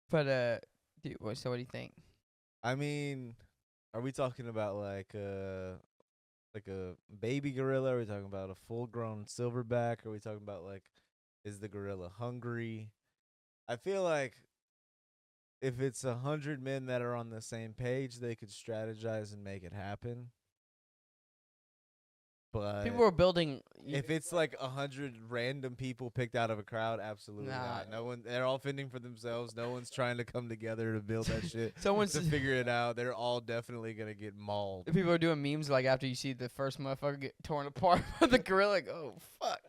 But dude, so what do you think? I mean, are we talking about like a baby gorilla? Are we talking about a full grown silverback? Are we talking about like is the gorilla hungry? I feel like if it's 100 men that are on the same page, they could strategize and make it happen. People But were building. if it's like 100 random people picked out of a crowd, absolutely Nah. not. No one, they're all fending for themselves. No one's trying to come together to build that shit. Someone's To figure it out. They're all definitely gonna get mauled. people are doing memes like after you see the first motherfucker get torn apart by the gorilla, like, oh fuck,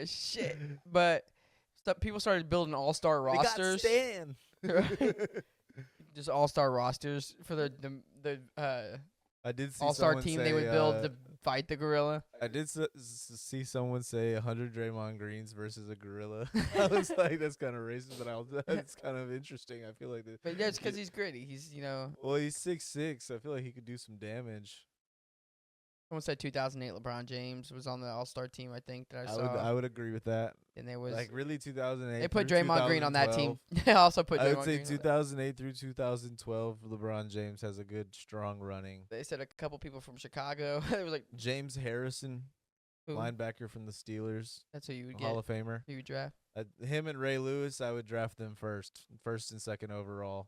shit. But people started building all-star They got rosters, Stan. right? Just all-star rosters for the I did see all-star someone team say, they would build to fight the gorilla. I did see someone say 100 Draymond Greens versus a gorilla. I was like, that's kind of racist, but that's kind of interesting. I feel like that. But yeah, it's because he's gritty. He's Well, he's 6'6". I feel like he could do some damage. someone said 2008 LeBron James was on the all-star team. I think that I saw. I would agree with that. And there was Like really 2008. they put through Draymond Green on that 2012. team. They also put I Draymond would say Green on that. 2008 through 2012, LeBron James has a good strong running. They said a couple people from Chicago. It was like James Harrison, who? linebacker from the Steelers, That's who you would Hall get. of Famer. Who you would draft. Him and Ray Lewis, I would draft them first and second overall.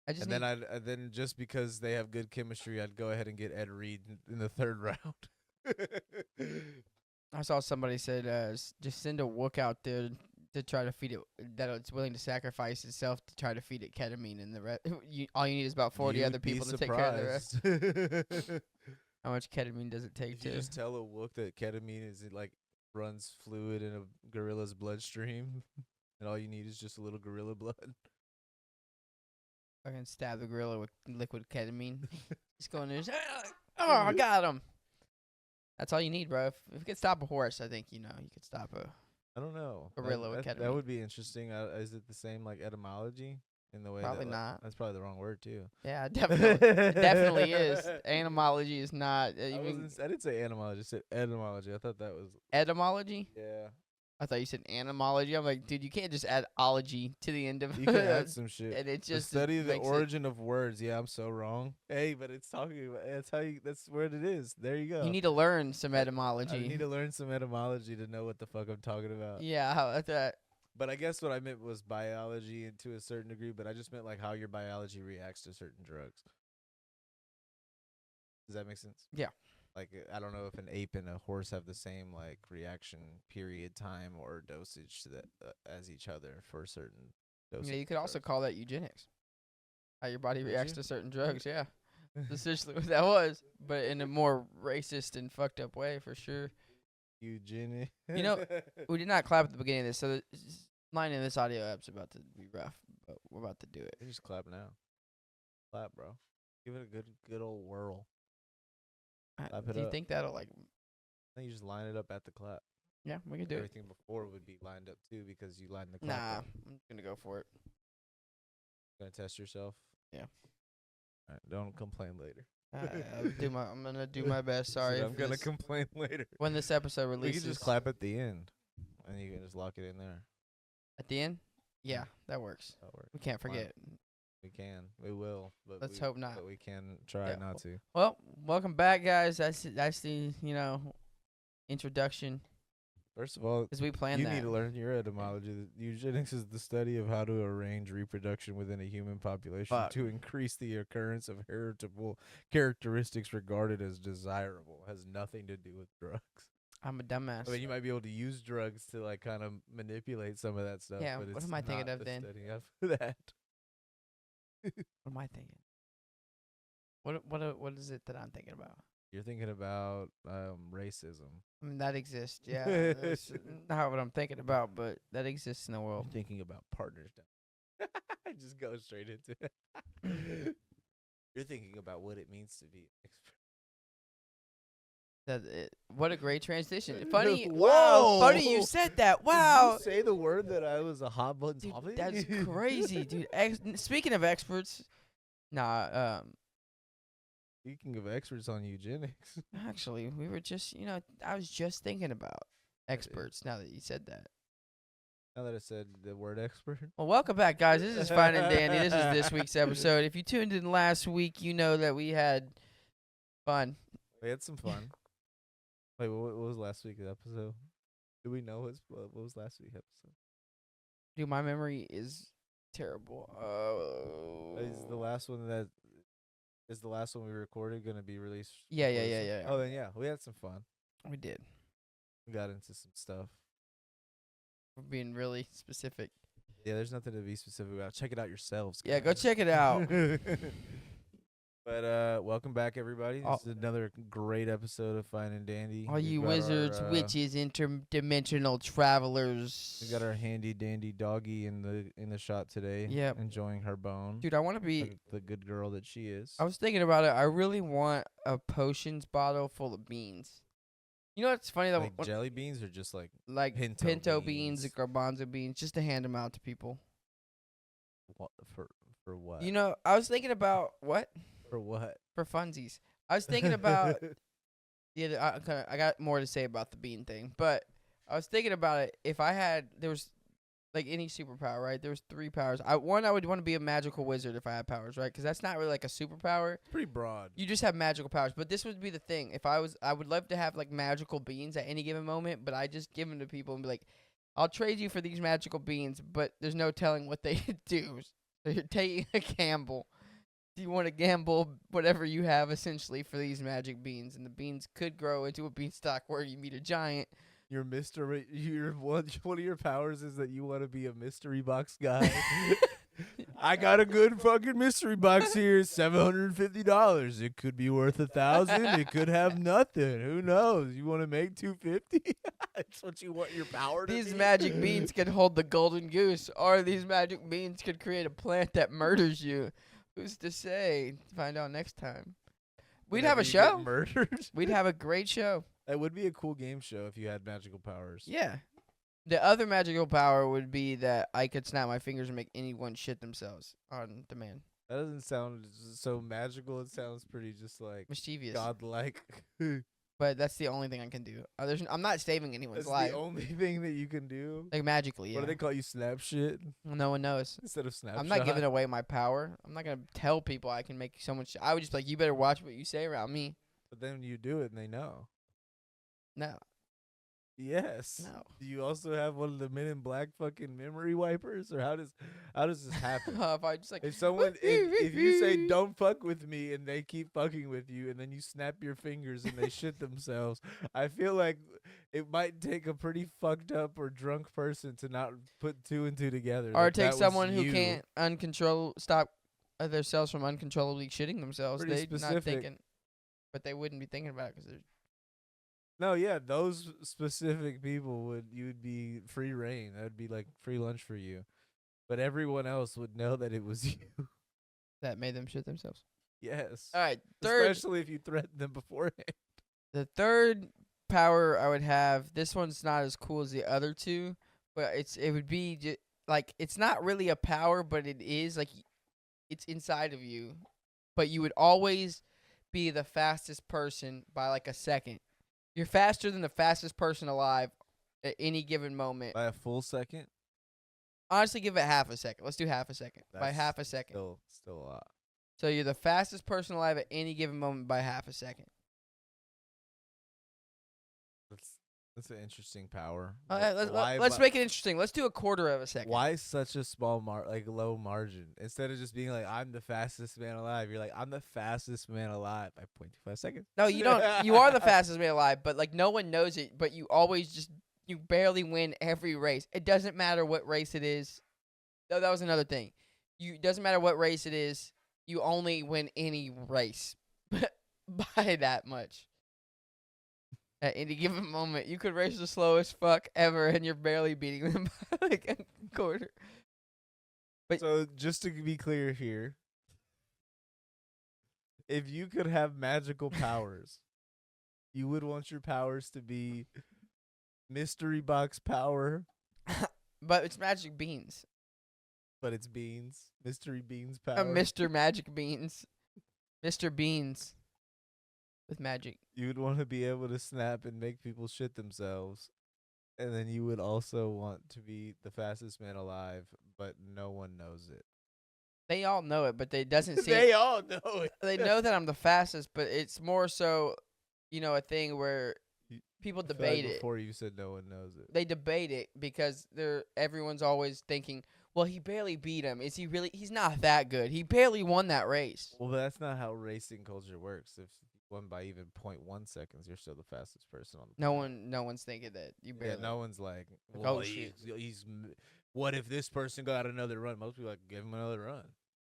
I just And need, then just because they have good chemistry, I'd go ahead and get Ed Reed in the third round. I saw somebody said just send a Wook out there to try to feed it that it's willing to sacrifice itself to try to feed it ketamine, and the rest. All you need is about 40 other You'd be people to take care of the rest. surprised. How much ketamine does it take If you to? just tell a Wook that ketamine is like runs fluid in a gorilla's bloodstream, and all you need is just a little gorilla blood. Fucking stab the gorilla with liquid ketamine. Just go in there. Oh, I got him. That's all you need, bro. If you could stop a horse, I think you could stop a. I don't know. Gorilla with that ketamine. would be interesting. Is it the same like etymology in the way? Probably that, not. That's probably the wrong word too. Yeah, definitely, it definitely is. Animology is not. I didn't say etymology. I said etymology. I thought that was Etymology? yeah. I thought you said animology. I'm like, dude, you can't just add ology to the end of You can add some shit. and it The just study the makes it- origin of words. Yeah, I'm so wrong. Hey, but it's talking about. That's how you. That's where it is. There you go. You need to learn some I etymology. need to learn some etymology to know what the fuck I'm talking about. Yeah, how about that? But I guess what I meant was biology and to a certain degree, but I just meant like how your biology reacts to certain drugs. Does that make sense? Yeah. Like I don't know if an ape and a horse have the same like reaction period time or dosage to that as each other for certain doses. Yeah, you could also call that eugenics. How your body Would reacts you? to certain drugs. Yeah, that's essentially what that was, but in a more racist and fucked up way for sure. eugenic. You know, we did not clap at the beginning of this, so the line in this audio app's about to be rough, but we're about to do it. You just clap now. Clap, bro. Give it a good old whirl. Clap it Do you up. think that'll like? I think you just line it up at the clap. Yeah, we can do it. Everything before would be lined up too because you lined the clap Nah, up. I'm just gonna go for it. Gonna test yourself. Yeah. All right, don't complain later. I'm gonna do my best. He Sorry, said, I'm if gonna this- complain later. when this episode We releases. can just clap at the end, and you can just lock it in there. At the end. Yeah, that works. That'll work. We can't Fine. forget. We can. We will. But Let's we, hope not. But we can try Yeah, not to. Well, welcome back, guys. That's the introduction First of all, because we planned you that. need to learn your etymology. Eugenics is the study of how to arrange reproduction within a human population Fuck. to increase the occurrence of heritable characteristics regarded as desirable. Has nothing to do with drugs. I'm a dumbass. I mean, you might be able to use drugs to like kind of manipulate some of that stuff. Yeah, but what it's am I thinking not of the then? study of that. What am I thinking? What is it that I'm thinking about? You're thinking about racism. I mean, that exists. Yeah, that's not what I'm thinking about, but that exists in the world. You're thinking about partners. Just go straight into it. You're thinking about what it means to be an expert. What a great transition. Funny. Whoa. Wow. Funny you said that. Wow. Did you say the word that I was a hot button Dude, topic? that's crazy, dude. Speaking of experts, nah. Speaking of experts on eugenics. Actually, we were just, I was just thinking about experts now that you said that. Now that I said the word expert. Well, welcome back, guys. This is Fine and Dandy. This is this week's episode. If you tuned in last week, you know that we had fun. We had some fun. Wait, what was last week's episode? Do we know what was last week's episode? Dude, my memory is terrible. Is the last one we recorded gonna be released? Yeah. Oh, then yeah, we had some fun. We did. We got into some stuff. We're being really specific. Yeah, there's nothing to be specific about. Check it out yourselves. Yeah, go guys. check it out. But welcome back, everybody. This is another great episode of Fine and Dandy. All you wizards, witches, interdimensional travelers. We got our handy dandy doggy in the shot today. Yep. Enjoying her bone. Dude, I want to be the good girl that she is. I was thinking about it. I really want a potions bottle full of beans. You know what's funny though? Like jelly beans or just like pinto beans, garbanzo beans, just to hand them out to people. What for what? You know, I was thinking about what? For what? For funsies. I was thinking about I got more to say about the bean thing, but I was thinking about it. If there was like any superpower, right? There was 3 powers. I would want to be a magical wizard if I had powers, right? Because that's not really like a superpower. It's pretty broad. You just have magical powers. But this would be the thing. I would love to have like magical beans at any given moment, but I just give them to people and be like, I'll trade you for these magical beans, but there's no telling what they do. So you're taking a gamble. Do you want to gamble whatever you have essentially for these magic beans? And the beans could grow into a beanstalk where you meet a giant. One of your powers is that you want to be a mystery box guy. I got a good fucking mystery box here, $750. It could be worth $1,000. It could have nothing. Who knows? You want to make $250? That's what you want your power to be. These magic beans could hold the golden goose, or these magic beans could create a plant that murders you. Who's to say? Find out next time. We'd have a show. Murdered. We'd have a great show. That would be a cool game show if you had magical powers. Yeah. The other magical power would be that I could snap my fingers and make anyone shit themselves on demand. That doesn't sound so magical. It sounds pretty just like mischievous, godlike. But that's the only thing I can do. I'm not saving anyone's life. That's the only thing that you can do? Like magically, yeah. What do they call you, snap shit? No one knows. Instead of snapshot? I'm not giving away my power. I'm not going to tell people I can make someone I would just be like, you better watch what you say around me. But then you do it and they know. No. Yes. No. Do you also have one of the Men in Black fucking memory wipers, or how does this happen? If I just like if you say don't fuck with me and they keep fucking with you and then you snap your fingers and they shit themselves, I feel like it might take a pretty fucked up or drunk person to not put 2 and 2 together. Or it takes someone who can't stop themselves from uncontrollably shitting themselves. Pretty They're specific. not thinking, but they wouldn't be thinking about it because they're. No, yeah, those specific people you'd be free reign. That would be like free lunch for you. But everyone else would know that it was you. That made them shit themselves. Yes. All right. Especially if you threaten them beforehand. The third power I would have, this one's not as cool as the other 2, but it would be like, it's not really a power, but it is like, it's inside of you. But you would always be the fastest person by like a second. You're faster than the fastest person alive at any given moment. By a full second? Honestly, give it half a second. Let's do half a second. By half a second. Still a lot. So you're the fastest person alive at any given moment by half a second. That's an interesting power. Let's make it interesting. Let's do a quarter of a second. Why such a small low margin? Instead of just being like, I'm the fastest man alive, you're like, I'm the fastest man alive by 0.25 seconds. No, you don't. You are the fastest man alive, but like no one knows it. But you always you barely win every race. It doesn't matter what race it is. No, that was another thing. It doesn't matter what race it is. You only win any race by that much. At any given moment, you could race the slowest fuck ever, and you're barely beating them by like a quarter. But so, just to be clear here, if you could have magical powers, you would want your powers to be mystery box power. But it's magic beans. But it's beans. Mystery beans power. Mr. Magic Beans. Mr. Beans. With magic. You would want to be able to snap and make people shit themselves. And then you would also want to be the fastest man alive, but no one knows it. They all know it, but they doesn't seem. They all know it. They know that I'm the fastest, but it's more so, a thing where people I feel like debate it. before you said no one knows it. They debate it because everyone's always thinking, well, he barely beat him. Is he really? He's not that good. He barely won that race. Well, that's not how racing culture works. If you won by even 0.1 seconds, you're still the fastest person on the planet. No one's thinking that you barely. Yeah, no one's like, Like, well, oh, shit. what if this person got another run? Most people are like, give him another run.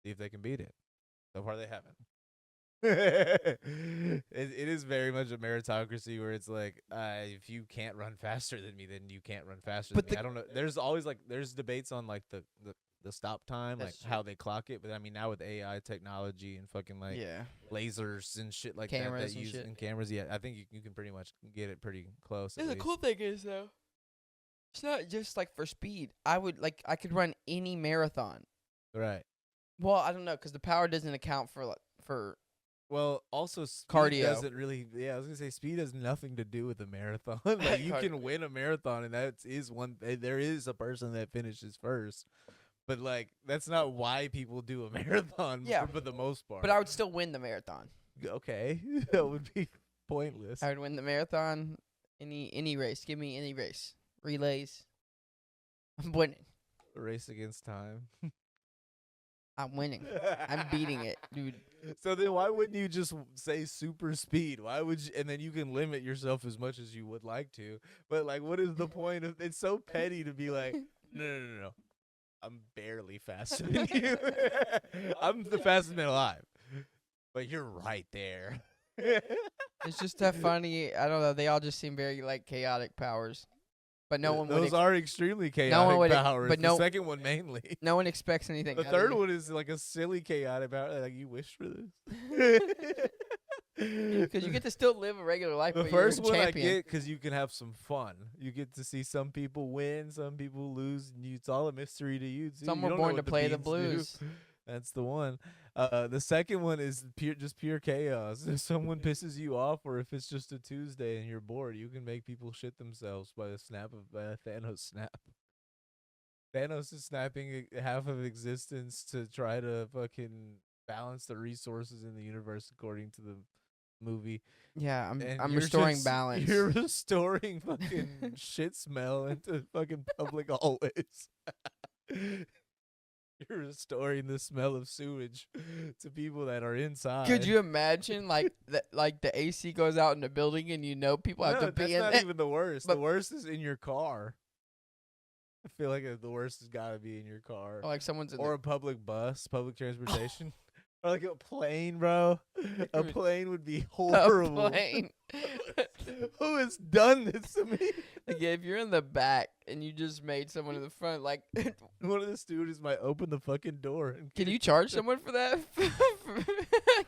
See if they can beat it. So far, they haven't. it is very much a meritocracy where it's like, if you can't run faster than me, then you can't run faster than me. I don't know. There's always there's debates on like the stop time, like how they clock it. But I mean, now with AI technology and fucking lasers and shit like Cameras that and use shit. and cameras, yeah, I think you can pretty much get it pretty close. And the cool thing is though, it's not just like for speed. I could run any marathon. Right. Well, I don't know because the power doesn't account for. Well, also speed Cardio. doesn't really. Yeah, I was gonna say speed has nothing to do with a marathon. Like you can win a marathon, and that is one. There is a person that finishes first, but like that's not why people do a marathon. Yeah. For the most part. But I would still win the marathon. Okay, that would be pointless. I would win the marathon. Any race. Give me any race. Relays. I'm winning. A race against time. I'm winning. I'm beating it, dude. So then why wouldn't you just say super speed? Why would you, and then you can limit yourself as much as you would like to. But like what is the point of it's so petty to be like, no. I'm barely faster than you. I'm the fastest man alive. But you're right there. It's just that funny. I don't know. They all just seem very like chaotic powers. But no one would. Those are extremely chaotic powers. But the second one mainly. No one expects anything. The third one is like a silly chaotic power. Like you wish for this. Because you get to still live a regular life. The but first you're a one I champion. get because you can have some fun. You get to see some people win, some people lose. And it's all a mystery to you too. Some You were don't know born what to play the beans do. blues. That's the one. The second one is pure chaos. If someone pisses you off, or if it's just a Tuesday and you're bored, you can make people shit themselves by a Thanos snap. Thanos is snapping half of existence to try to fucking balance the resources in the universe according to the movie. Yeah, And I'm you're restoring balance. You're restoring fucking shit smell into fucking public hallways. You're restoring the smell of sewage to people that are inside. Could you imagine like the AC goes out in the building and people have to be in that's there? not even the worst. But The worst is in your car. I feel like the worst has got to be in your car. Or like someone's in Or a public bus, public transportation. Or like a plane, bro. A plane would be horrible. a plane. Who has done this to me? Like, if you're in the back and you just made someone in the front, like, One of the students might open the fucking door. And can you charge someone for that?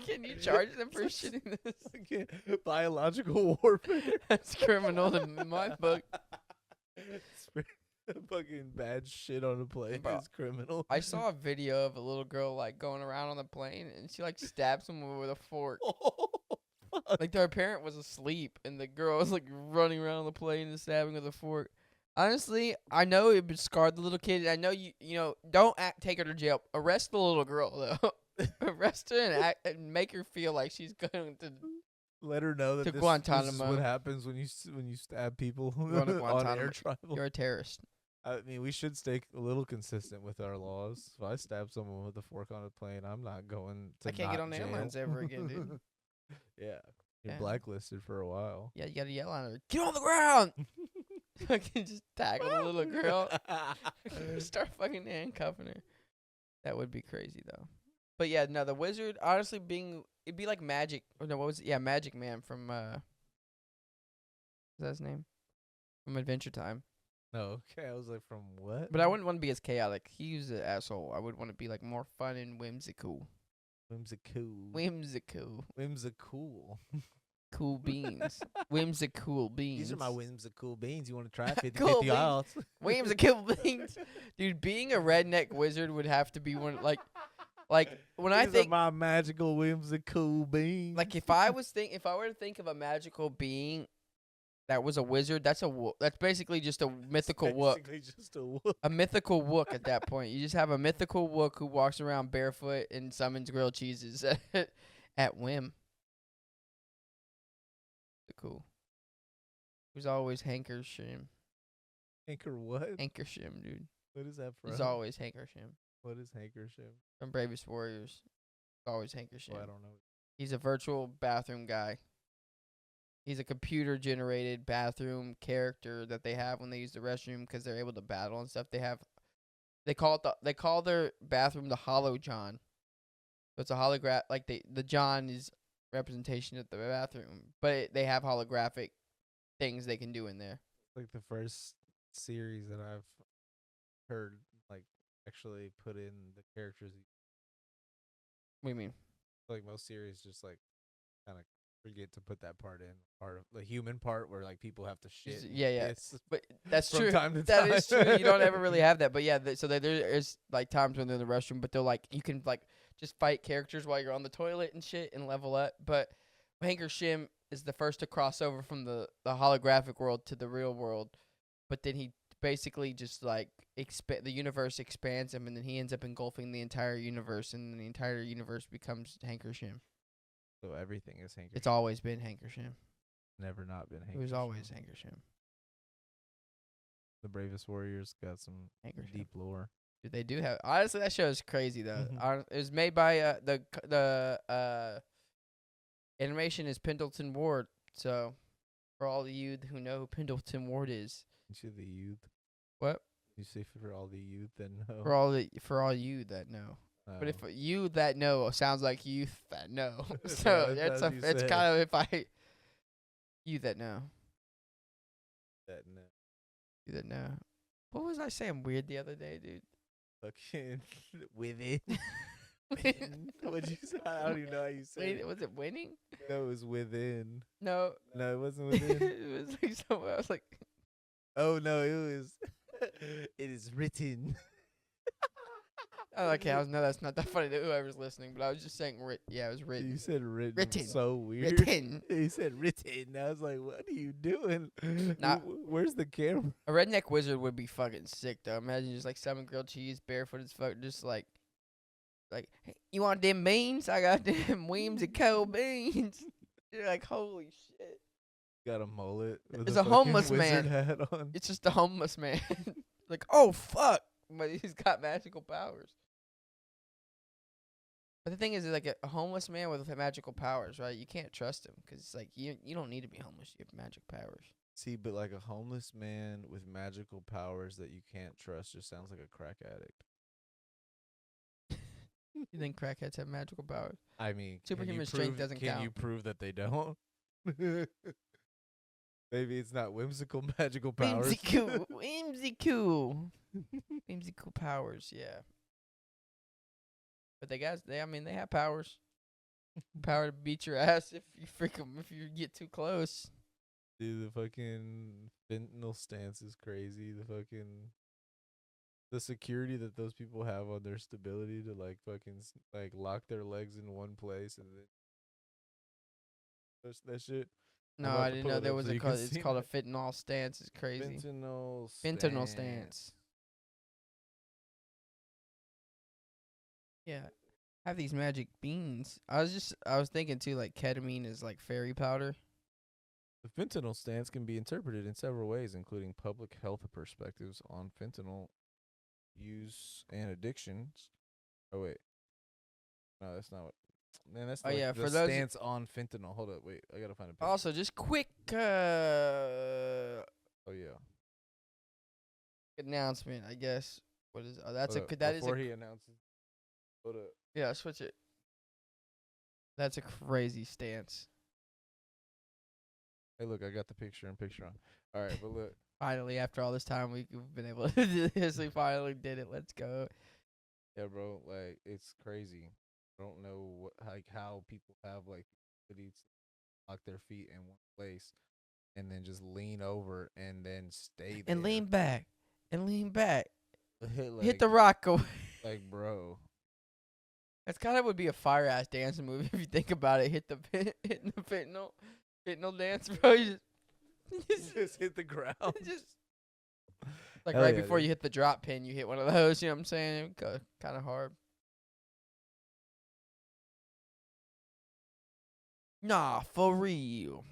Can you charge them for shitting this? Biological warfare. That's criminal in my book. Fucking bad shit on a plane Bro, is criminal. I saw a video of a little girl like going around on the plane and she like stabbed someone with a fork. Like their parent was asleep and the girl was like running around on the plane and stabbing with a fork. Honestly, I know it would scar the little kid. I know you don't take her to jail. Arrest the little girl though. Arrest her and make her feel like she's going to. Let her know that To this is Guantanamo. what happens when you stab people Going to on Guantanamo. air travel. You're a terrorist. I mean, we should stay a little consistent with our laws. If I stab someone with a fork on a plane, I'm not going to. I can't get on the jail. airlines ever again, dude. Yeah, you're Yeah. blacklisted for a while. Yeah, you gotta yell at her. Get on the ground. Fucking just tackle the little girl. Start fucking handcuffing her. That would be crazy though. But yeah, no, the wizard honestly it'd be like magic. Or no, what was it? Yeah, Magic Man from is that his name? From Adventure Time. No, okay. I was like, from what? But I wouldn't want to be as chaotic. He was an asshole. I would want to be like more fun and whimsical. Whimsical. Cool beans. Whimsical beans. These are my whimsical beans. You want to try 50 Cool 50 odds? Whimsical beans. Dude, being a redneck wizard would have to be one like when I These are think my magical whimsical beans. like if I were to think of a magical being that was a wizard. That's that's basically just a mythical wook. Basically just a wook. A mythical wook at that point. You just have a mythical wook who walks around barefoot and summons grilled cheeses at whim. Cool. Who's always Hankershim. Hanker what? Hankershim, dude. What is that from? He's always Hankershim. What is Hankershim? From Bravest Warriors. Always Hankershim. Oh, I don't know. He's a virtual bathroom guy. He's a computer-generated bathroom character that they have when they use the restroom because they're able to battle and stuff. They call their bathroom the Hollow John. So it's a holograph. Like the John is representation of the bathroom, but they have holographic things they can do in there. Like the first series that I've heard, like actually put in the characters. What do you mean? Like most series, just like kind of forget to put that part in, part of the human part where like people have to shit. Yeah. But that's from true. time to That time. is true. You don't ever really have that. But yeah, so there is like times when they're in the restroom, but they're like you can like just fight characters while you're on the toilet and shit and level up. But Hanker Shim is the first to cross over from the holographic world to the real world. But then he basically just like the universe expands him, and then he ends up engulfing the entire universe, and then the entire universe becomes Hanker Shim. So everything is Hanker. It's always been Hanker Shim. Never not been Hanker. It was always Hanker Shim. The Bravest Warriors got some deep lore. Dude, they do have. Honestly, that show is crazy though. It was made by the animation is Pendleton Ward. So, for all of you who know who Pendleton Ward is, You say the youth. What? You say for all the youth that know. For all you that know. But if you that know sounds like youth that know, so That's it's kind of if I you that know. That know. You that know. What was I saying weird the other day, dude? Fucking within. What'd you say? I don't even know how you said it. Was it winning? No, it was within. No. No, it wasn't within. It was like somewhere. I was like, oh no, it was. It is written. oh, okay. No, that's not that funny to whoever's listening. But I was just saying, yeah, it was written. You said written. Written. So weird. Written. You said written. I was like, what are you doing? Nah. Where's the camera? A redneck wizard would be fucking sick though. Imagine just like selling grilled cheese, barefoot as fuck, just like, hey, you want them beans? I got them Weems and cold beans. You're like, holy shit. Got a mullet. With It's a a homeless wizard man. hat on. It's just a homeless man. Like, oh fuck, but he's got magical powers. But the thing is like a homeless man with magical powers, right? You can't trust him because it's like you don't need to be homeless. You have magic powers. See, but like a homeless man with magical powers that you can't trust just sounds like a crack addict. You think crackheads have magical powers? I mean, Superhuman strength doesn't count. Can you prove that they don't? Maybe it's not whimsical magical powers. Whimsical powers, yeah. But they have powers. Power to beat your ass if you get too close. Dude, the fucking fentanyl stance is crazy. The security that those people have on their stability to like fucking like lock their legs in one place and then that shit. No, I didn't know there was it's called a fentanyl stance. It's crazy. Fentanyl stance. Yeah. I have these magic beans. I was thinking too, like ketamine is like fairy powder. The fentanyl stance can be interpreted in several ways, including public health perspectives on fentanyl use and addictions. Oh wait. No, that's not what. Man, that's like for the those stance on fentanyl. Hold up, wait, I gotta find a picture. Also, just quick oh yeah, announcement, I guess. What is? Oh, that's hold up, that is before he announces. Hold up. Yeah, switch it. That's a crazy stance. Hey, look, I got the picture and picture on. All right, but look. Finally, after all this time, we've been able to do this. We finally did it. Let's go. Yeah, bro. Like, it's crazy. I don't know how people have like the ability to lock their feet in one place and then just lean over and then stay there and lean back and lean back. Hit the like, rock away. like, bro. That's kind of would be a fire ass dancing move if you think about it. Hit the fentanyl dance, bro. You Just hit the ground. Just like Hell right yeah, before dude. you hit the drop pin, you hit one of those. You know what I'm saying? Kind of hard. Nah, for real.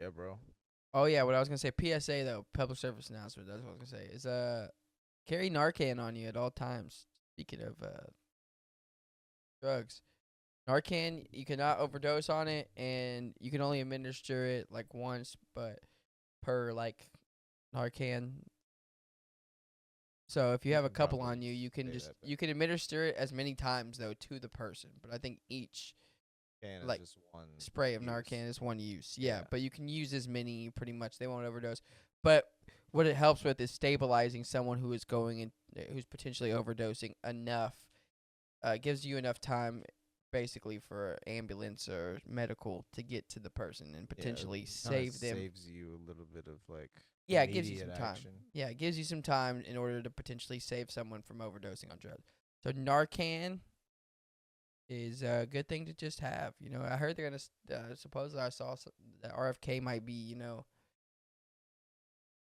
Yeah, bro. Oh yeah, what I was gonna say. PSA though, public service announcement. That's what I was gonna say. Is carry Narcan on you at all times. Speaking of drugs, Narcan, you cannot overdose on it, and you can only administer it like once, but per like Narcan. So if you You have a can couple probably on you, you can say just that, but you can administer it as many times though to the person. But I think each can is like just one spray of use. Narcan is one use. Yeah, Yeah. but you can use as many pretty much. They won't overdose. But what it helps with is stabilizing someone who is going in, who's potentially overdosing enough. Gives you enough time, basically, for ambulance or medical to get to the person and potentially Kinda save them. Saves you a little bit of like Yeah, it gives you some immediate time. action. Yeah, it gives you some time in order to potentially save someone from overdosing on drugs. So Narcan is a good thing to just have. You know, I heard they're gonna supposedly I saw that RFK might be,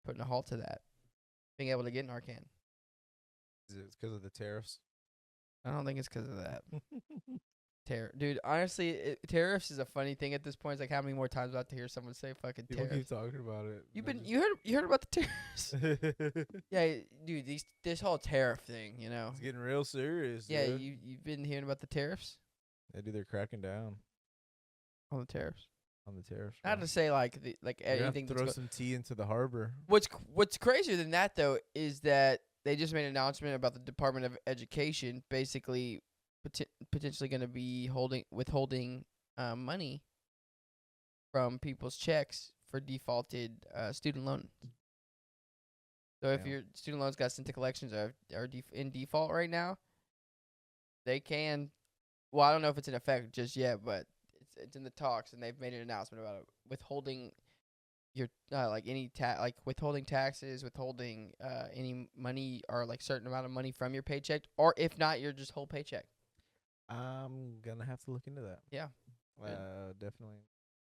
putting a halt to that, being able to get Narcan. Is it because of the tariffs? I don't think it's 'cause of that. Dude, honestly, tariffs is a funny thing at this point. It's like how many more times do I have to hear someone say fucking People tariffs? keep talking about it. You heard about the tariffs? Yeah, dude, this whole tariff thing, It's getting real serious. Yeah, dude. you've been hearing about the tariffs? Yeah, dude, they're cracking down On the tariffs. on the tariffs. Not bro. to say like You're gonna have anything to that's throw some tea into the harbor. What's crazier than that though is that they just made an announcement about the Department of Education basically potentially going to be withholding money from people's checks for defaulted student loans. So if Damn. your student loans got sent to collections are in default right now, they can. Well, I don't know if it's in effect just yet, but it's in the talks, and they've made an announcement about it, withholding your withholding taxes, withholding any money or like certain amount of money from your paycheck, or if not, your just whole paycheck. I'm gonna have to look into that. Yeah. Definitely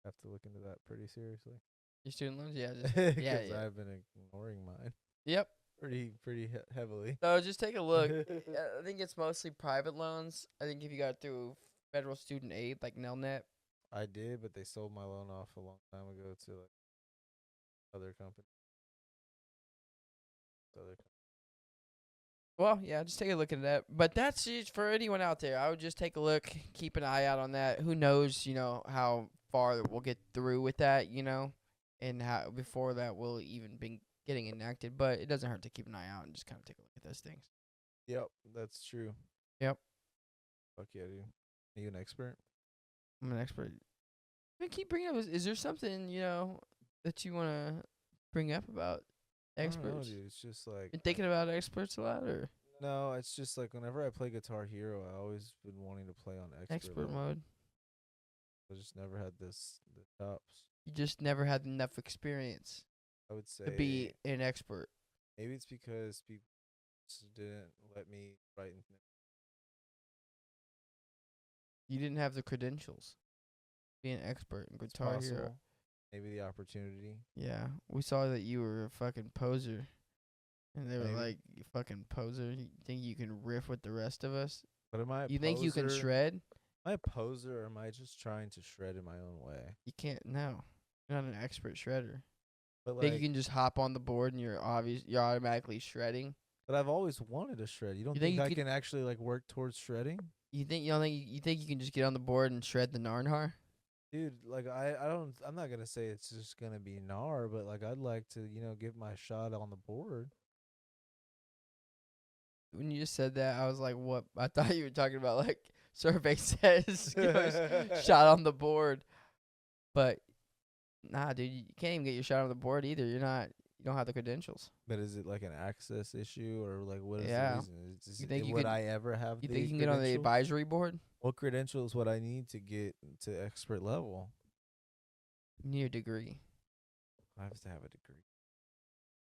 have to look into that pretty seriously. Your student loans, yeah, Because yeah. I've been ignoring mine Yep. pretty heavily. So just take a look. I think it's mostly private loans. I think if you got it through federal student aid, like Nelnet. I did, but they sold my loan off a long time ago to like other companies. Well, yeah, just take a look at that. But that's just for anyone out there. I would just take a look, keep an eye out on that. Who knows, how far we'll get through with that, and how before that will even be getting enacted. But it doesn't hurt to keep an eye out and just kind of take a look at those things. Yep, that's true. Yep. Fuck yeah, dude. Are you an expert? I'm an expert. I keep bringing up. Is there something that you want to bring up about experts? I don't know, dude. It's just like Been thinking about experts a lot, or no, it's just like whenever I play Guitar Hero, I always been wanting to play on expert level. mode? I just never had the chops. You just never had enough experience I would say to be an expert. maybe it's because people just didn't let me write. You didn't have the credentials to be an expert in It's Guitar Hero. possible. Maybe the opportunity. Yeah, we saw that you were a fucking poser, and they were Maybe. like, "You fucking poser! You think you can riff with the rest of us? But am I a You think you can poser? shred? Am I a poser, or am I just trying to shred in my own way? You can't. No, you're not an expert shredder. But Think like, you can just hop on the board and you're automatically shredding? but I've always wanted to shred. You don't You think think you I could- can actually like work towards shredding? You think you think you can just get on the board and shred the Narnhar? Dude, like I'm not gonna say it's just gonna be gnar, but like I'd like to, give my shot on the board. When you just said that, I was like, "What?" I thought you were talking about like survey says shot on the board, but nah, dude, you can't even get your shot on the board either. You don't have the credentials. But is it like an access issue or like what is Yeah. the reason? You think you would could- I ever have You the think you can get on the credentials? advisory board? What credentials would I need to get to expert level? You need a degree I have to have a degree.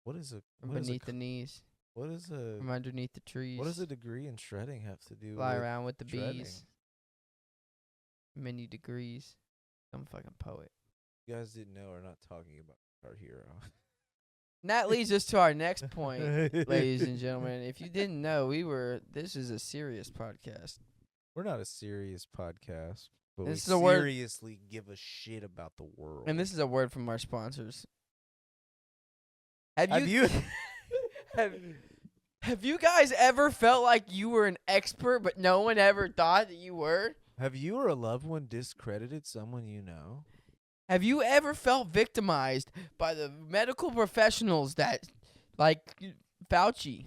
What is a from what is a beneath c- the knees, what is a from underneath the trees. what does a degree in shredding have to do Fly with around with the shredding? bees? Many degrees. Some fucking poet. You guys didn't know we're not talking about our hero. And that leads us to our next point, ladies and gentlemen. If you didn't know, this is a serious podcast. We're not a serious podcast, but This we is a word- seriously give a shit about the world. And this is a word from our sponsors. Have Have you have you guys ever felt like you were an expert but no one ever thought that you were? Have you or a loved one discredited someone you know? Have you ever felt victimized by the medical professionals that, like Fauci?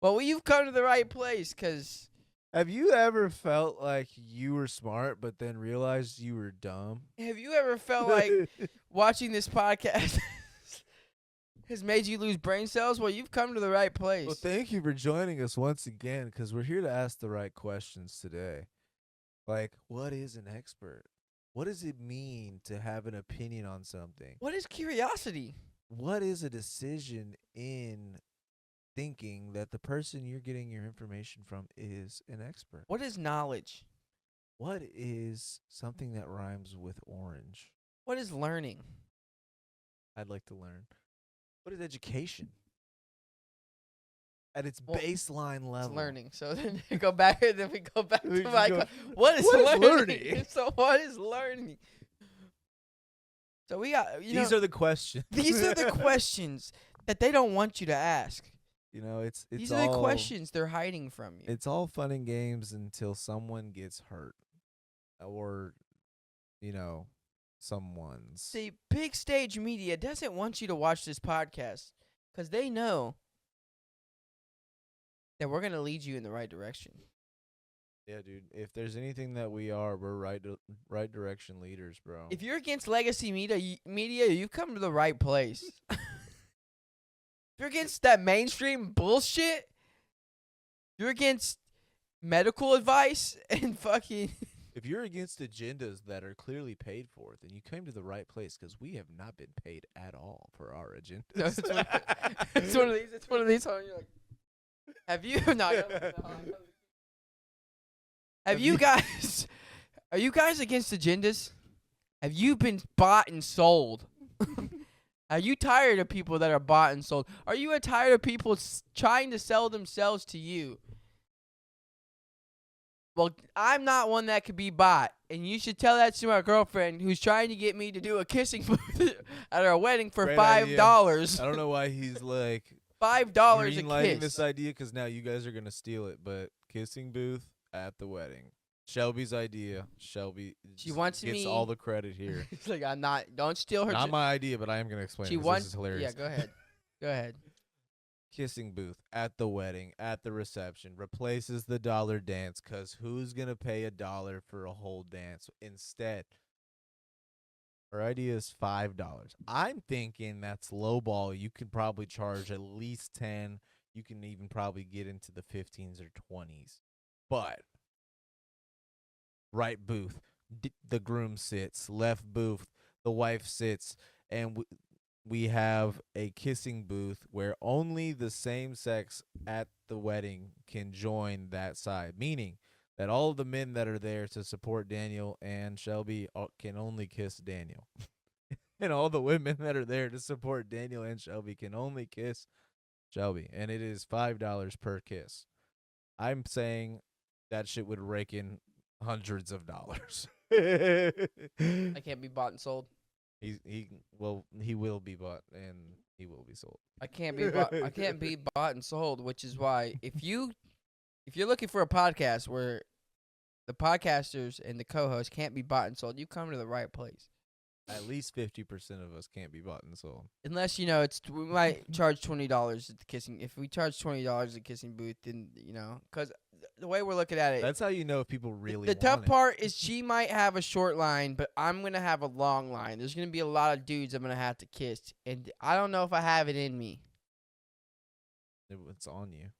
Well, you've come to the right place, because Have you ever felt like you were smart but then realized you were dumb? have you ever felt like watching this podcast has made you lose brain cells? Well, you've come to the right place. Well, thank you for joining us once again, because we're here to ask the right questions today. Like, what is an expert? What does it mean to have an opinion on something? What is curiosity? What is a decision in thinking that the person you're getting your information from is an expert? What is knowledge? What is something that rhymes with orange? What is learning? I'd like to learn. What is education? At its Well, baseline level. It's learning. So then we go back to We just my go, what is what is learning? learning? So what is learning? So we got These are the questions. these are the questions that they don't want you to ask. You know, it's These all, are the questions they're hiding from you. It's all fun and games until someone gets hurt, or someone's. See, big stage media doesn't want you to watch this podcast because they know that we're gonna lead you in the right direction. Yeah, dude. If there's anything that we're right direction leaders, bro. If you're against legacy media, you've come to the right place. If you're against that mainstream bullshit, you're against medical advice and fucking. If you're against agendas that are clearly paid for, then you came to the right place, because we have not been paid at all for our agendas. No, it's one of these. It's one of these. You're like, have you not? Have you guys? Are you guys against agendas? Have you been bought and sold? Are you tired of people that are bought and sold? Are you tired of people trying to sell themselves to you? Well, I'm not one that could be bought, and you should tell that to my girlfriend who's trying to get me to do a kissing booth at our wedding for Great $5. idea. I don't know why he's like $5 a greenlighting kiss. this idea, because now you guys are gonna steal it. But kissing booth at the wedding, Shelby's idea. Shelby She wants gets me. all the credit here. It's like I'm not. Don't steal her. Not my idea, but I am gonna explain. She it 'cause wants. This is hilarious. Yeah, go ahead. Go ahead. Kissing booth at the wedding, at the reception, replaces the dollar dance, because who's going to pay $1 for a whole dance? Instead, our idea is $5. I'm thinking that's lowball. You could probably charge at least 10. You can even probably get into the 15s or 20s. But right booth, the groom sits. Left booth, the wife sits. And we have a kissing booth where only the same sex at the wedding can join that side, meaning that all of the men that are there to support Daniel and Shelby can only kiss Daniel. And all the women that are there to support Daniel and Shelby can only kiss Shelby. And it is $5 per kiss. I'm saying that shit would rake in hundreds of dollars. I can't be bought and sold. He will be bought and he will be sold. I can't be bought. I can't be bought and sold, which is why if you're looking for a podcast where the podcasters and the co-hosts can't be bought and sold, you come to the right place. At least 50% of us can't be bought and sold. Unless we might charge $20 at the kissing. If we charge $20 at the kissing booth, then because the way we're looking at it, That's how you know if people really. the tough part is she might have a short line, but I'm gonna have a long line. There's gonna be a lot of dudes I'm gonna have to kiss, and I don't know if I have it in me It's on you.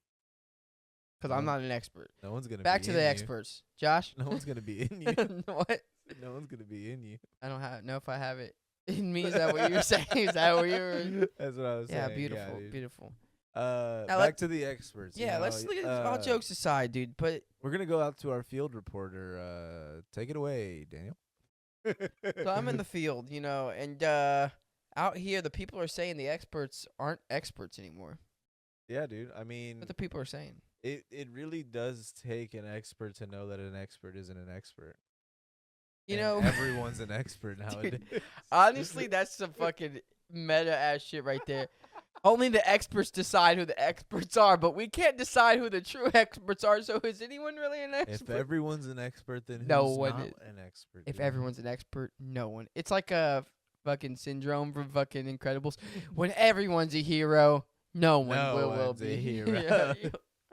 because I'm not an expert. No one's gonna. Back be to in the you. experts, Josh. No one's gonna be in you. What? No one's gonna be in you. I don't know if I have it in me. Is that what you were saying? Is that what you were? That's what I was saying. Yeah, beautiful, dude. beautiful. Now Back to the experts. yeah, let's look at all jokes aside, dude. But We're gonna go out to our field reporter. Take it away, Daniel. so I'm in the field, and out here the people are saying the experts aren't experts anymore. Yeah, dude. I mean, What the people are saying. it really does take an expert to know that an expert isn't an expert. You And know, everyone's an expert nowadays. honestly, that's some fucking meta ass shit right there. Only the experts decide who the experts are, but we can't decide who the true experts are. So is anyone really an expert? If everyone's an expert, then No who's one not is. an expert? If dude? everyone's an expert, no one. It's like a fucking syndrome from fucking Incredibles. When everyone's a hero, no one No will one's be a hero. Yeah.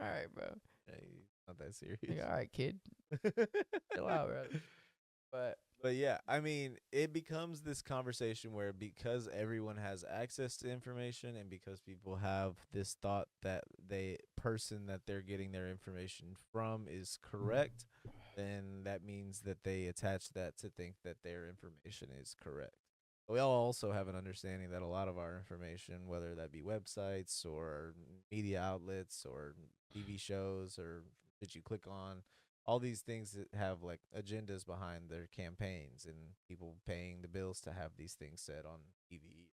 All right, bro. Hey, not that serious. Like, all right, kid. Chill out, bro. But yeah, I mean, it becomes this conversation where because everyone has access to information and because people have this thought that the person that they're getting their information from is correct, then that means that they attach that to think that their information is correct. We all also have an understanding that a lot of our information, whether that be websites or media outlets or TV shows or that you click on, all these things that have like agendas behind their campaigns and people paying the bills to have these things said on TV.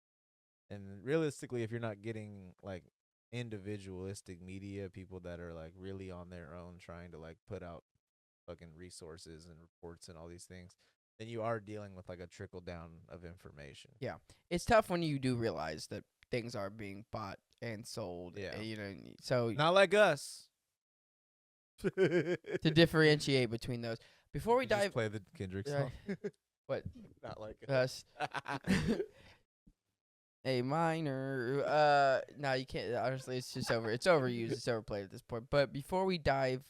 And realistically, if you're not getting like individualistic media, people that are like really on their own trying to like put out fucking resources and reports and all these things, then you are dealing with like a trickle down of information. Yeah, it's tough when you do realize that things are being bought and sold. Yeah. So Not like us. to differentiate between those. Before we You just dive, play the Kendrick Right. song. What? Not like us, A minor. No, you can't. Honestly, it's just over. It's overused. It's overplayed at this point. But before we dive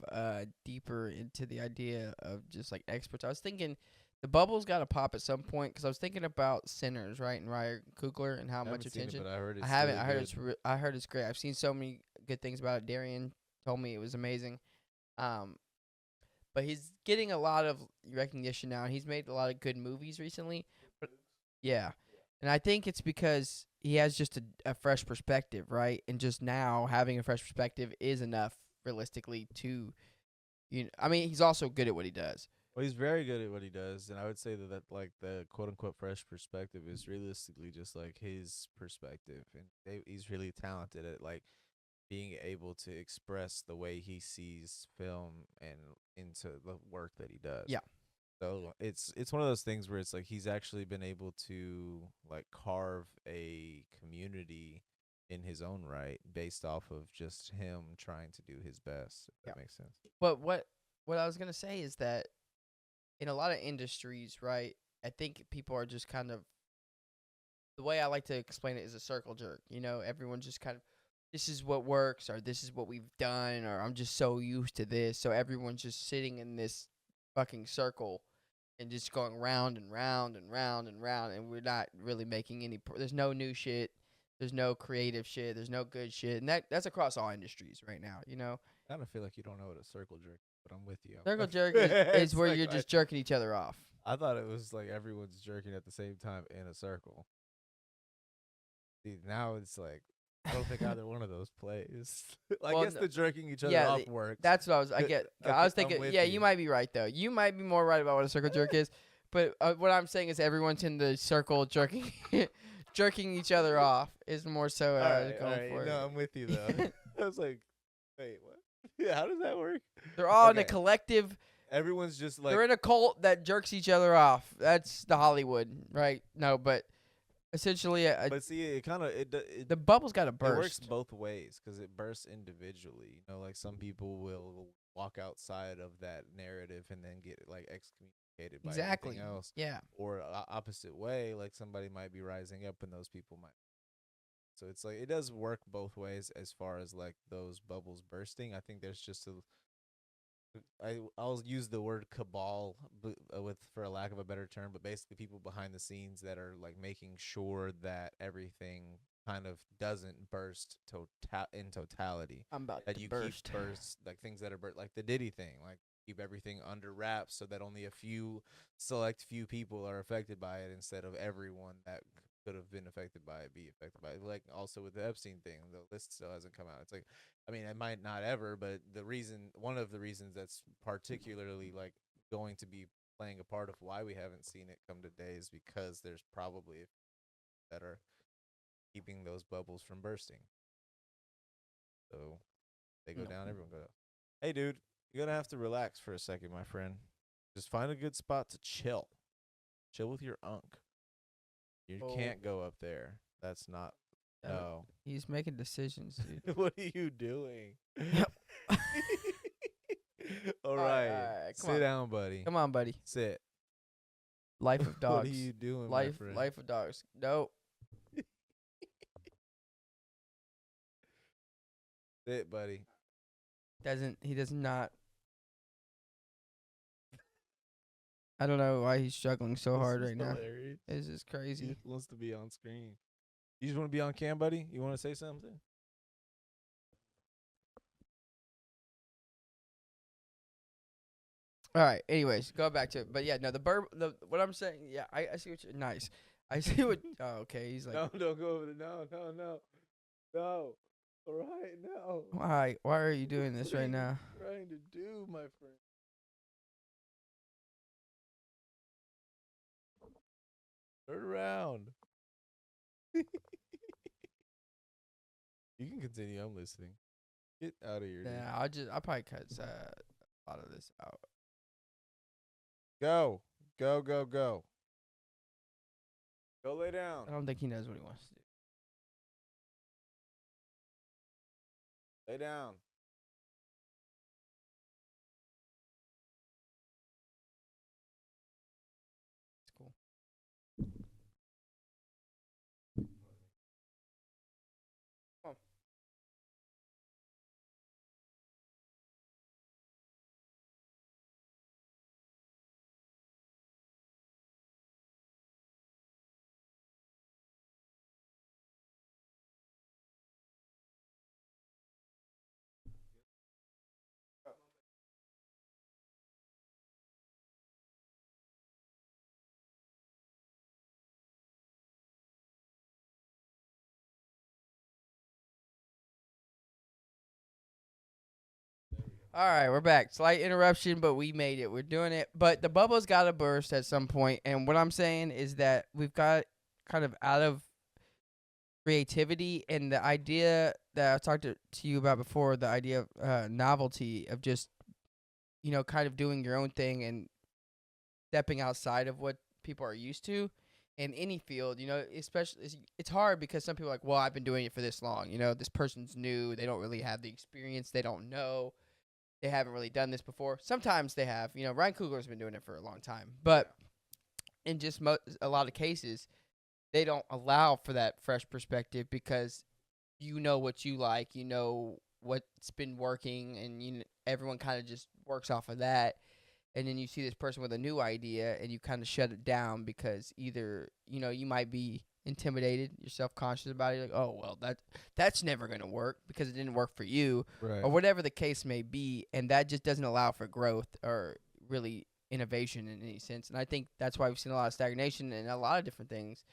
deeper into the idea of just like experts, I was thinking the bubble's got to pop at some point because I was thinking about Sinners, right, and Ryan Coogler and how much attention. I heard it's I haven't. really I heard good. I heard it's great. I've seen so many good things about it. Darian told me it was amazing. But he's getting a lot of recognition now, and he's made a lot of good movies recently. But yeah, and I think it's because he has just a fresh perspective, right? And just now having a fresh perspective is enough, realistically, to I mean, he's also good at what he does. Well, he's very good at what he does, and I would say that like the quote unquote fresh perspective is realistically just like his perspective, and he's really talented at like being able to express the way he sees film and into the work that he does. Yeah. So it's one of those things where it's like he's actually been able to like carve a community in his own right based off of just him trying to do his best. If that makes sense. But what I was gonna say is that in a lot of industries, right, I think people are just kind of, the way I like to explain it is a circle jerk. Everyone's just kind of, this is what works, or this is what we've done, or I'm just so used to this. So everyone's just sitting in this fucking circle and just going round and round and round and round, and we're not really making any. There's no new shit. There's no creative shit. There's no good shit, and that's across all industries right now. I kind of feel like you don't know what a circle jerk is, but I'm with you. Circle jerk is It's where like you're just jerking each other off. I thought it was like everyone's jerking at the same time in a circle. See, now it's like I don't think either one of those plays. I Well, guess the jerking each other yeah, off works. That's what I was. I Okay, was I'm thinking. with Yeah, you. you might be right though. You might be more right about what a circle jerk is. But what I'm saying is everyone's in the circle jerking, jerking each other off is more so what I was going for. No, I'm with you though. I was like, wait, what? Yeah, how does that work? They're all in a Okay. collective. Everyone's just like They're in a cult that jerks each other off. That's the Hollywood, right? No, but essentially, but see, it kind of it the bubble's got to it works burst. both ways because it bursts individually. Like some people will walk outside of that narrative and then get like excommunicated by Exactly. everything else. Yeah. Or opposite way, like somebody might be rising up and those people might. So it's like it does work both ways as far as like those bubbles bursting. I think there's just I'll use the word cabal with for a lack of a better term, but basically people behind the scenes that are like making sure that everything kind of doesn't burst in totality. I'm about That to you burst. keep burst like things that are like the Diddy thing, like keep everything under wraps so that only a few select few people are affected by it instead of everyone that could have been affected by it be affected by it. Like also with the Epstein thing, the list still hasn't come out. It's like, I mean, it might not ever, but one of the reasons that's particularly like going to be playing a part of why we haven't seen it come to day is because there's probably that are keeping those bubbles from bursting. So they go down, everyone goes up. Hey, dude, you're gonna have to relax for a second, my friend. Just find a good spot to chill. Chill with your unk. You can't go up there. That's not. No. He's making decisions, dude. What are you doing? Yep. All right. Sit down, buddy. Come on, buddy. Sit. Life of dogs. What are you doing, my friend? Life of dogs. No. Sit, buddy. He does not. I don't know why he's struggling so hard right now. This is crazy. He wants to be on screen. You just want to be on cam, buddy? You want to say something? All right. Anyways, go back to it. But yeah, no, what I'm saying, yeah, I see what you're nice. I see what. Oh, okay. He's like, no, don't go over there. No. All right, no. Why are you doing this right now? Trying to do, my friend. Turn around. You can continue. I'm listening. Get out of here. Yeah, I'll probably cut a lot of this out. Go. Go lay down. I don't think he knows what he wants to do. Lay down. It's cool. Come on. All right, we're back. Slight interruption, but we made it. We're doing it. But the bubble's got to burst at some point. And what I'm saying is that we've got kind of out of creativity and the idea that I talked to you about before, the idea of novelty of just, kind of doing your own thing and stepping outside of what people are used to in any field, especially it's hard because some people are like, well, I've been doing it for this long. This person's new. They don't really have the experience. They don't know. They haven't really done this before. Sometimes they have. Ryan Coogler's been doing it for a long time. But in just a lot of cases, they don't allow for that fresh perspective because you know what you like. You know what's been working, and everyone kind of just works off of that. And then you see this person with a new idea, and you kind of shut it down because either, you might be intimidated, you're self-conscious about it, you're like, oh, well, that's never going to work because it didn't work for you, right, or whatever the case may be, and that just doesn't allow for growth or really innovation in any sense. And I think that's why we've seen a lot of stagnation in a lot of different things.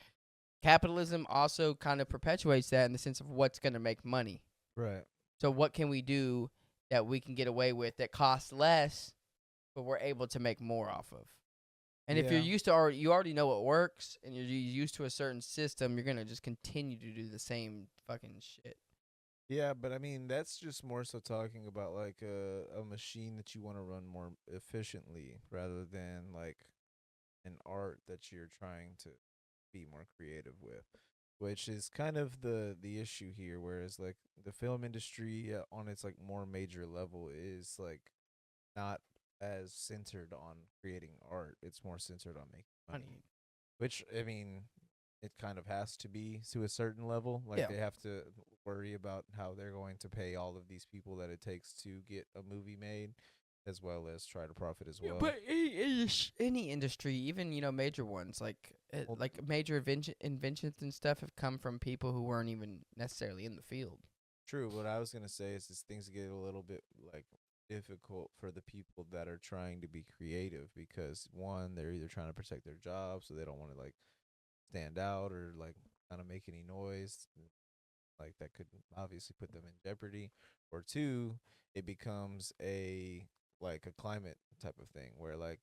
Capitalism also kind of perpetuates that in the sense of what's going to make money. Right. So what can we do that we can get away with that costs less, but we're able to make more off of? And if you're used to you already know what works, and you're used to a certain system, you're gonna just continue to do the same fucking shit. Yeah, but I mean that's just more so talking about like a machine that you want to run more efficiently rather than like an art that you're trying to be more creative with, which is kind of the issue here. Whereas like the film industry on its like more major level is like not as centered on creating art. It's more centered on making money. Which, I mean, it kind of has to be to a certain level. Like, they have to worry about how they're going to pay all of these people that it takes to get a movie made, as well as try to profit as well. But any industry, even, major ones, like major inventions and stuff have come from people who weren't even necessarily in the field. True. What I was going to say is things get a little bit, like, difficult for the people that are trying to be creative because one, they're either trying to protect their job, so they don't want to like stand out or like kind of make any noise, like that could obviously put them in jeopardy. Or two, it becomes a like a climate type of thing where like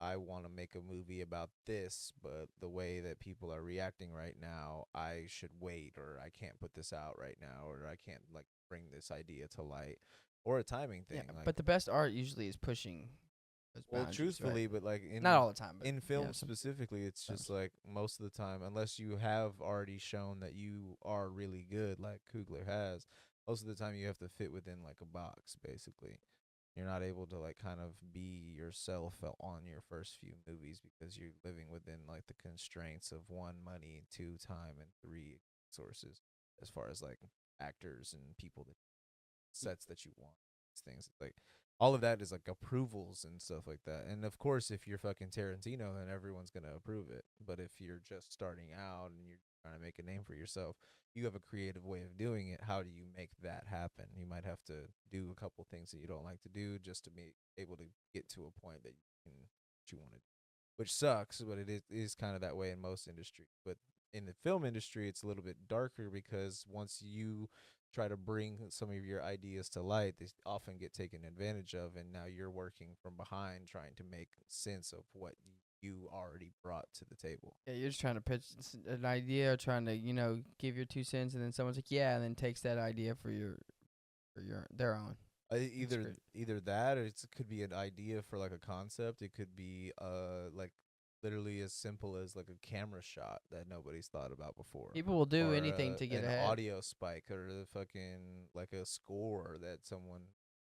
I want to make a movie about this, but the way that people are reacting right now, I should wait, or I can't put this out right now, or I can't like bring this idea to light, or a timing Yeah, thing. Like, but the best art usually is pushing those well, boundaries, right? truthfully, but like Not all the time, but in yeah, film specifically, it's just sometimes. like most of the time, unless you have already shown that you are really good, like Kugler has, most of the time you have to fit within like a box, basically. You're not able to like kind of be yourself on your first few movies because you're living within like the constraints of one, money, two, time, and three, sources as far as like actors and people that sets that you want. These things like all of that is like approvals and stuff like that. And of course, if you're fucking Tarantino, then everyone's gonna approve it. But if you're just starting out and you're trying to make a name for yourself, you have a creative way of doing it. How do you make that happen? You might have to do a couple things that you don't like to do just to be able to get to a point that you can what you want to do, which sucks, but it is kind of that way in most industries. But in the film industry, it's a little bit darker because once you try to bring some of your ideas to light, they often get taken advantage of, and now you're working from behind trying to make sense of what you already brought to the table. Yeah, you're just trying to pitch an idea, or trying to give your 2 cents, and then someone's like, yeah, and then takes that idea for their own. That's Either great. that, or it could be an idea for like a concept. It could be like literally as simple as like a camera shot that nobody's thought about before, People will do or anything to get an ahead. audio spike, or the fucking like a score that someone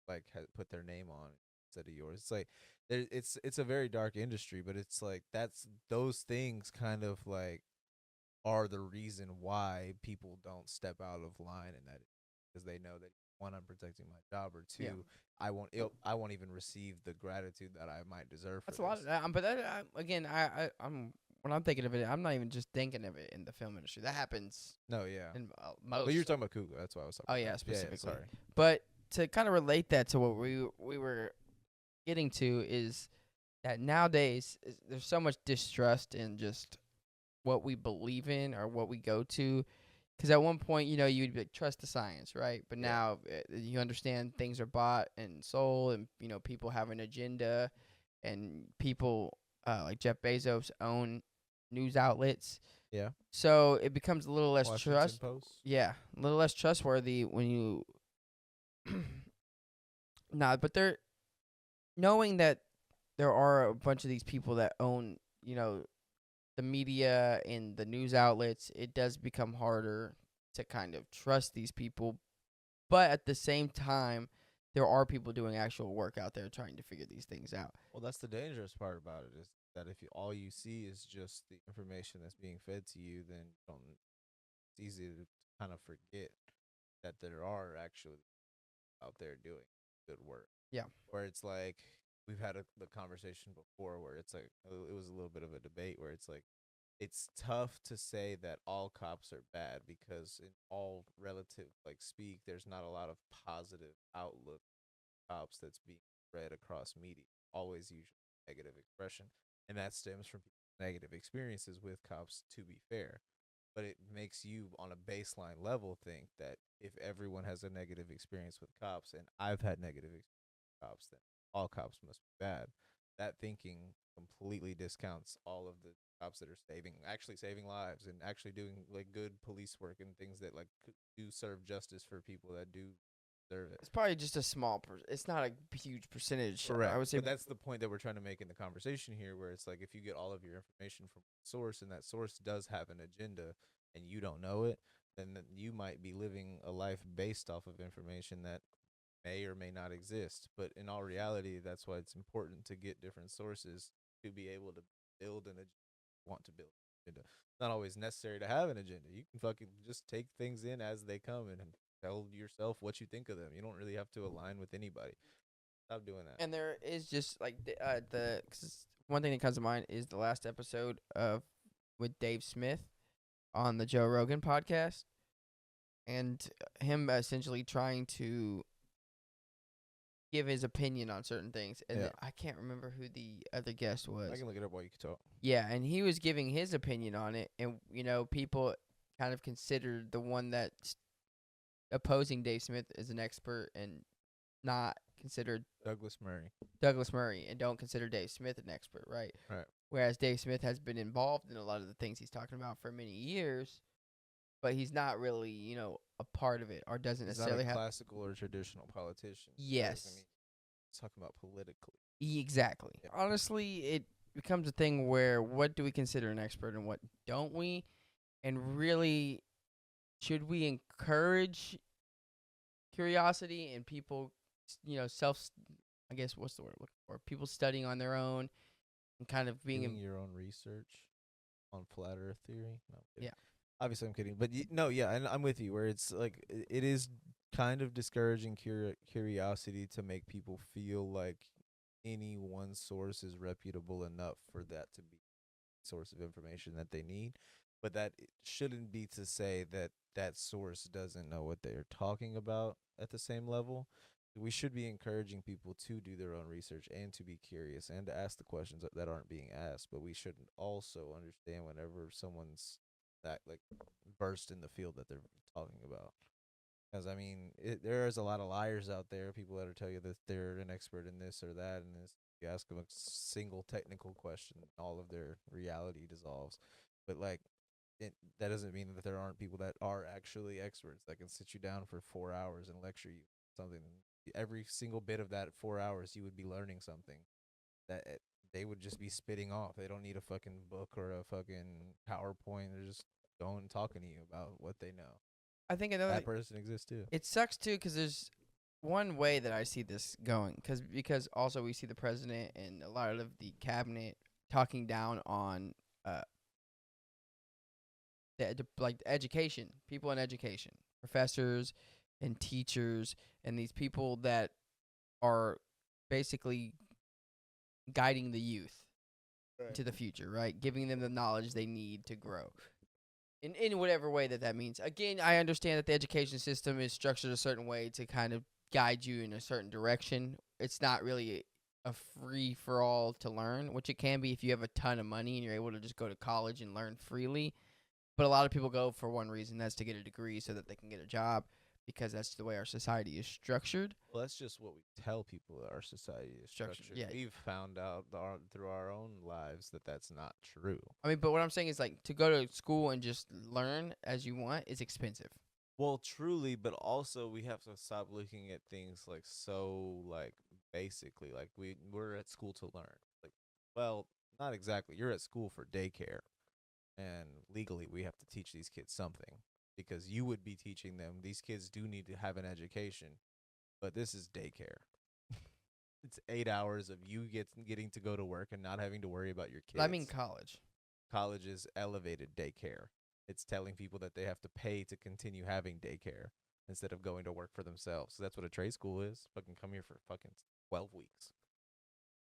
like had put their name on instead of yours. It's like it's a very dark industry, but it's like that's those things kind of like are the reason why people don't step out of line in that, because they know that one, I'm protecting my job, or Yeah, two, I won't even receive the gratitude that I might deserve for that's a lot this. of that. But again, I'm when I'm thinking of it, I'm not even just thinking of it in the film industry. That happens No, yeah. in But you're most. talking about Cougar. That's why I was Oh talking yeah, about. Yeah, yeah. specifically. Sorry. But to kind of relate that to what we were getting to is that nowadays there's so much distrust in just what we believe in or what we go to. Because at one point, you'd be like, trust the science, right? But Yeah. now you understand things are bought and sold, and people have an agenda, and people like Jeff Bezos own news outlets. Yeah. So it becomes a little less Washington Post. yeah, a little less trustworthy when you nah, but they're knowing that there are a bunch of these people that own, the media and the news outlets, it does become harder to kind of trust these people. But at the same time, there are people doing actual work out there trying to figure these things out. Well, that's the dangerous part about it, is that if all you see is just the information that's being fed to you, then it's easy to kind of forget that there are actually out there doing good work. Yeah. Where it's like we've had the conversation before, where it's like it was a little bit of a debate where it's like it's tough to say that all cops are bad, because in all relative like speak, there's not a lot of positive outlook cops that's being read across media. Always usually negative expression, and that stems from negative experiences with cops. To be fair, but it makes you on a baseline level think that if everyone has a negative experience with cops, and I've had negative experience with cops, then all cops must be bad. That thinking completely discounts all of the cops that are actually saving lives and actually doing like good police work and things that like do serve justice for people that do deserve it. It's probably just a small it's not a huge percentage. I Correct. would say But that's the point that we're trying to make in the conversation here, where it's like if you get all of your information from a source, and that source does have an agenda and you don't know it, then you might be living a life based off of information that may or may not exist. But in all reality, that's why it's important to get different sources to be able to build an agenda. Want to build an agenda. It's not always necessary to have an agenda. You can fucking just take things in as they come and tell yourself what you think of them. You don't really have to align with anybody. Stop doing that. and there is just like the 'cause one thing that comes to mind is the last episode of with Dave Smith on the Joe Rogan podcast, and him essentially trying to give his opinion on certain things. And Yeah. I can't remember who the other guest I was. can look it up while you can talk. Yeah, and he was giving his opinion on it, and people kind of considered the one that's opposing Dave Smith as an expert and not considered Douglas Murray. Douglas Murray and don't consider Dave Smith an expert, right? Right. Whereas Dave Smith has been involved in a lot of the things he's talking about for many years, but he's not really, a part of it or doesn't He's necessarily not a have. classical or traditional politician. Yes. I mean, he's talking about politically. Exactly. Yeah. Honestly, it becomes a thing where what do we consider an expert and what don't we? And really, should we encourage curiosity and people, I guess, what's the word I'm looking for? People studying on their own and kind of being Doing your own research on flat Earth theory. No, I'm kidding. Yeah. Obviously, I'm kidding, but and I'm with you. Where it's like it is kind of discouraging curiosity to make people feel like any one source is reputable enough for that to be a source of information that they need. But that shouldn't be to say that that source doesn't know what they're talking about at the same level. We should be encouraging people to do their own research and to be curious and to ask the questions that aren't being asked. But we shouldn't also understand whenever someone's that like burst in the field that they're talking about. Because I mean, there's a lot of liars out there. People that tell you that they're an expert in this or that, and this. You ask them a single technical question, all of their reality dissolves. But like, that doesn't mean that there aren't people that are actually experts that can sit you down for 4 hours and lecture you something. Every single bit of that 4 hours, you would be learning something that they would just be spitting off. They don't need a fucking book or a fucking PowerPoint. They're just going and talking to you about what they know. I think That person exists too. It sucks too because there's one way that I see this going because also we see the president and a lot of the cabinet talking down on education, people in education, professors and teachers and these people that are basically guiding the youth to the future, right? Giving them the knowledge they need to grow. In whatever way that means. Again, I understand that the education system is structured a certain way to kind of guide you in a certain direction. It's not really a free-for-all to learn, which it can be if you have a ton of money and you're able to just go to college and learn freely. But a lot of people go for one reason, that's to get a degree so that they can get a job because that's the way our society is structured. Well, that's just what we tell people that our society is structured. Yeah. We've found out through our own lives that that's not true. I mean, but what I'm saying is, like, to go to school and just learn as you want is expensive. Well, truly, but also we have to stop looking at things like so, like, basically. Like, we're at school to learn. Like, well, not exactly. You're at school for daycare. And legally, we have to teach these kids something. Because you would be teaching them, these kids do need to have an education, but this is daycare. It's 8 hours of you getting to go to work and not having to worry about your kids. I mean college. College is elevated daycare. It's telling people that they have to pay to continue having daycare instead of going to work for themselves. So that's what a trade school is. Fucking come here for fucking 12 weeks.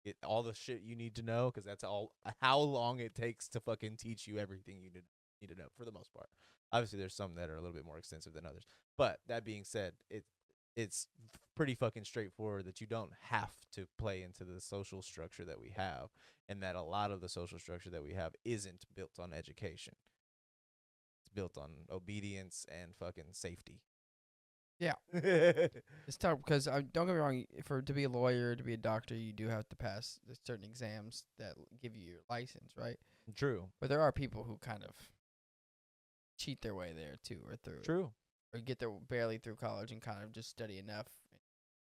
Get all the shit you need to know because that's how long it takes to fucking teach you everything you need to know for the most part. Obviously, there's some that are a little bit more extensive than others. But that being said, it's pretty fucking straightforward that you don't have to play into the social structure that we have, and that a lot of the social structure that we have isn't built on education. It's built on obedience and fucking safety. Yeah. It's tough because, don't get me wrong, to be a lawyer, to be a doctor, you do have to pass certain exams that give you your license, right? True. But there are people who kind of cheat their way there too, True. or get there barely through college and kind of just study enough.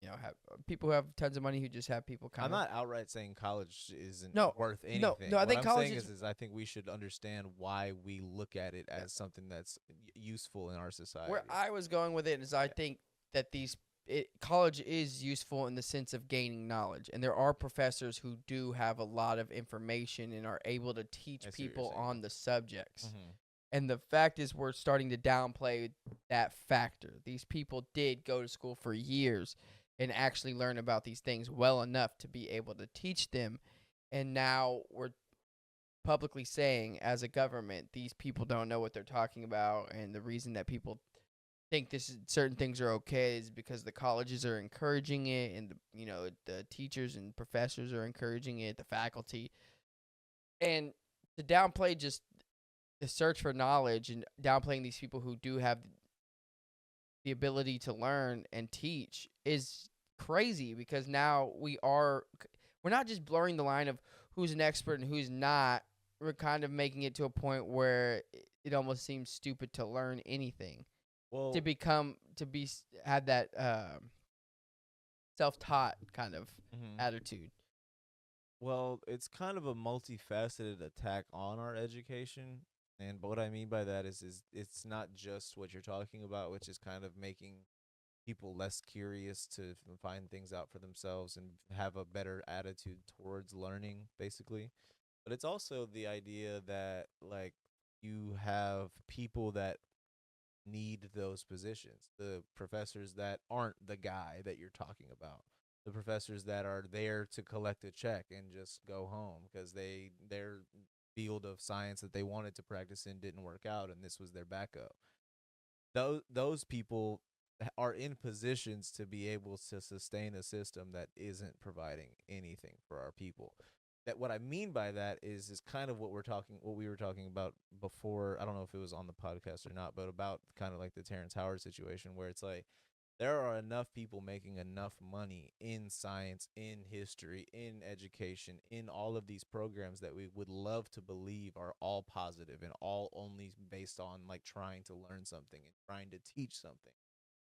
Have people who have tons of money who just have people kind I'm of. not outright saying college isn't worth anything. No, I what think I'm college saying is I think we should understand why we look at it as something that's useful in our society. Where I was going with it is I think that college is useful in the sense of gaining knowledge, and there are professors who do have a lot of information and are able to teach people on the subjects. Mm-hmm. And the fact is we're starting to downplay that factor. These people did go to school for years and actually learn about these things well enough to be able to teach them. And now we're publicly saying, as a government, these people don't know what they're talking about. And the reason that people think certain things are okay is because the colleges are encouraging it, and the teachers and professors are encouraging it, the faculty. And to downplay just the search for knowledge and downplaying these people who do have the ability to learn and teach is crazy, because now we're not just blurring the line of who's an expert and who's not. We're kind of making it to a point where it almost seems stupid to learn anything, to Well, have that self-taught kind of mhm. attitude. Well, it's kind of a multifaceted attack on our education. And but what I mean by that is it's not just what you're talking about, which is kind of making people less curious to find things out for themselves and have a better attitude towards learning, basically. But it's also the idea that like you have people that need those positions. The professors that aren't the guy that you're talking about. The professors that are there to collect a check and just go home because their field of science that they wanted to practice in didn't work out and this was their backup. Those people are in positions to be able to sustain a system that isn't providing anything for our people. That what I mean by that is kind of what we were talking about before. I don't know if it was on the podcast or not, but about kind of like the Terrence Howard situation where it's like there are enough people making enough money in science, in history, in education, in all of these programs that we would love to believe are all positive and all only based on like trying to learn something and trying to teach something.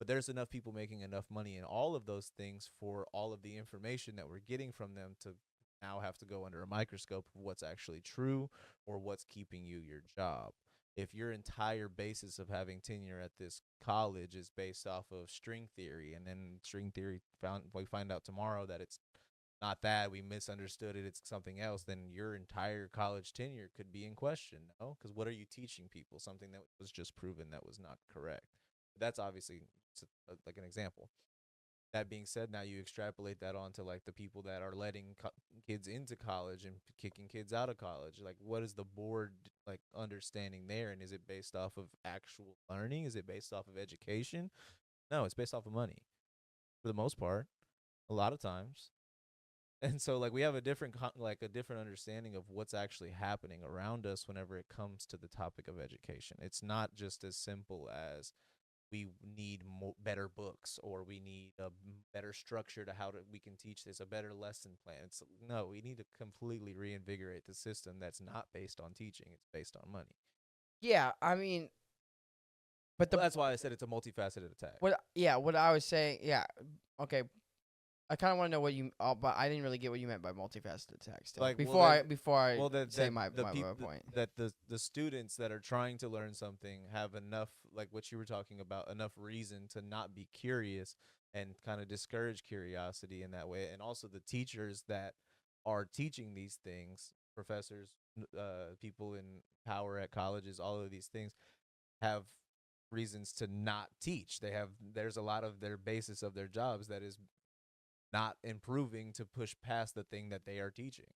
But there's enough people making enough money in all of those things for all of the information that we're getting from them to now have to go under a microscope of what's actually true or what's keeping you your job. If your entire basis of having tenure at this college is based off of string theory, and then string theory we find out tomorrow that it's not that, we misunderstood it, it's something else, then your entire college tenure could be in question. No, because what are you teaching people? Something that was just proven that was not correct. That's obviously like an example. That being said, now you extrapolate that onto like the people that are letting kids into college and kicking kids out of college. Like, what is the board like understanding there? And is it based off of actual learning? Is it based off of education? No, it's based off of money for the most part. A lot of times, and so like we have a different like a different understanding of what's actually happening around us whenever it comes to the topic of education. It's not just as simple as we need better books or we need a better structure to we can teach this, a better lesson plan. It's no, we need to completely reinvigorate the system that's not based on teaching, it's based on money. Yeah, I mean, but Well, that's why I said it's a multifaceted attack. what I was saying, yeah, okay. I kind of want to know what you, but I didn't really get what you meant by multifaceted attack. Still, Like before I say that my the point. that the students that are trying to learn something have enough, like what you were talking about, enough reason to not be curious and kind of discourage curiosity in that way. And also the teachers that are teaching these things, professors, people in power at colleges, all of these things have reasons to not teach. There's a lot of their basis of their jobs that is not improving to push past the thing that they are teaching.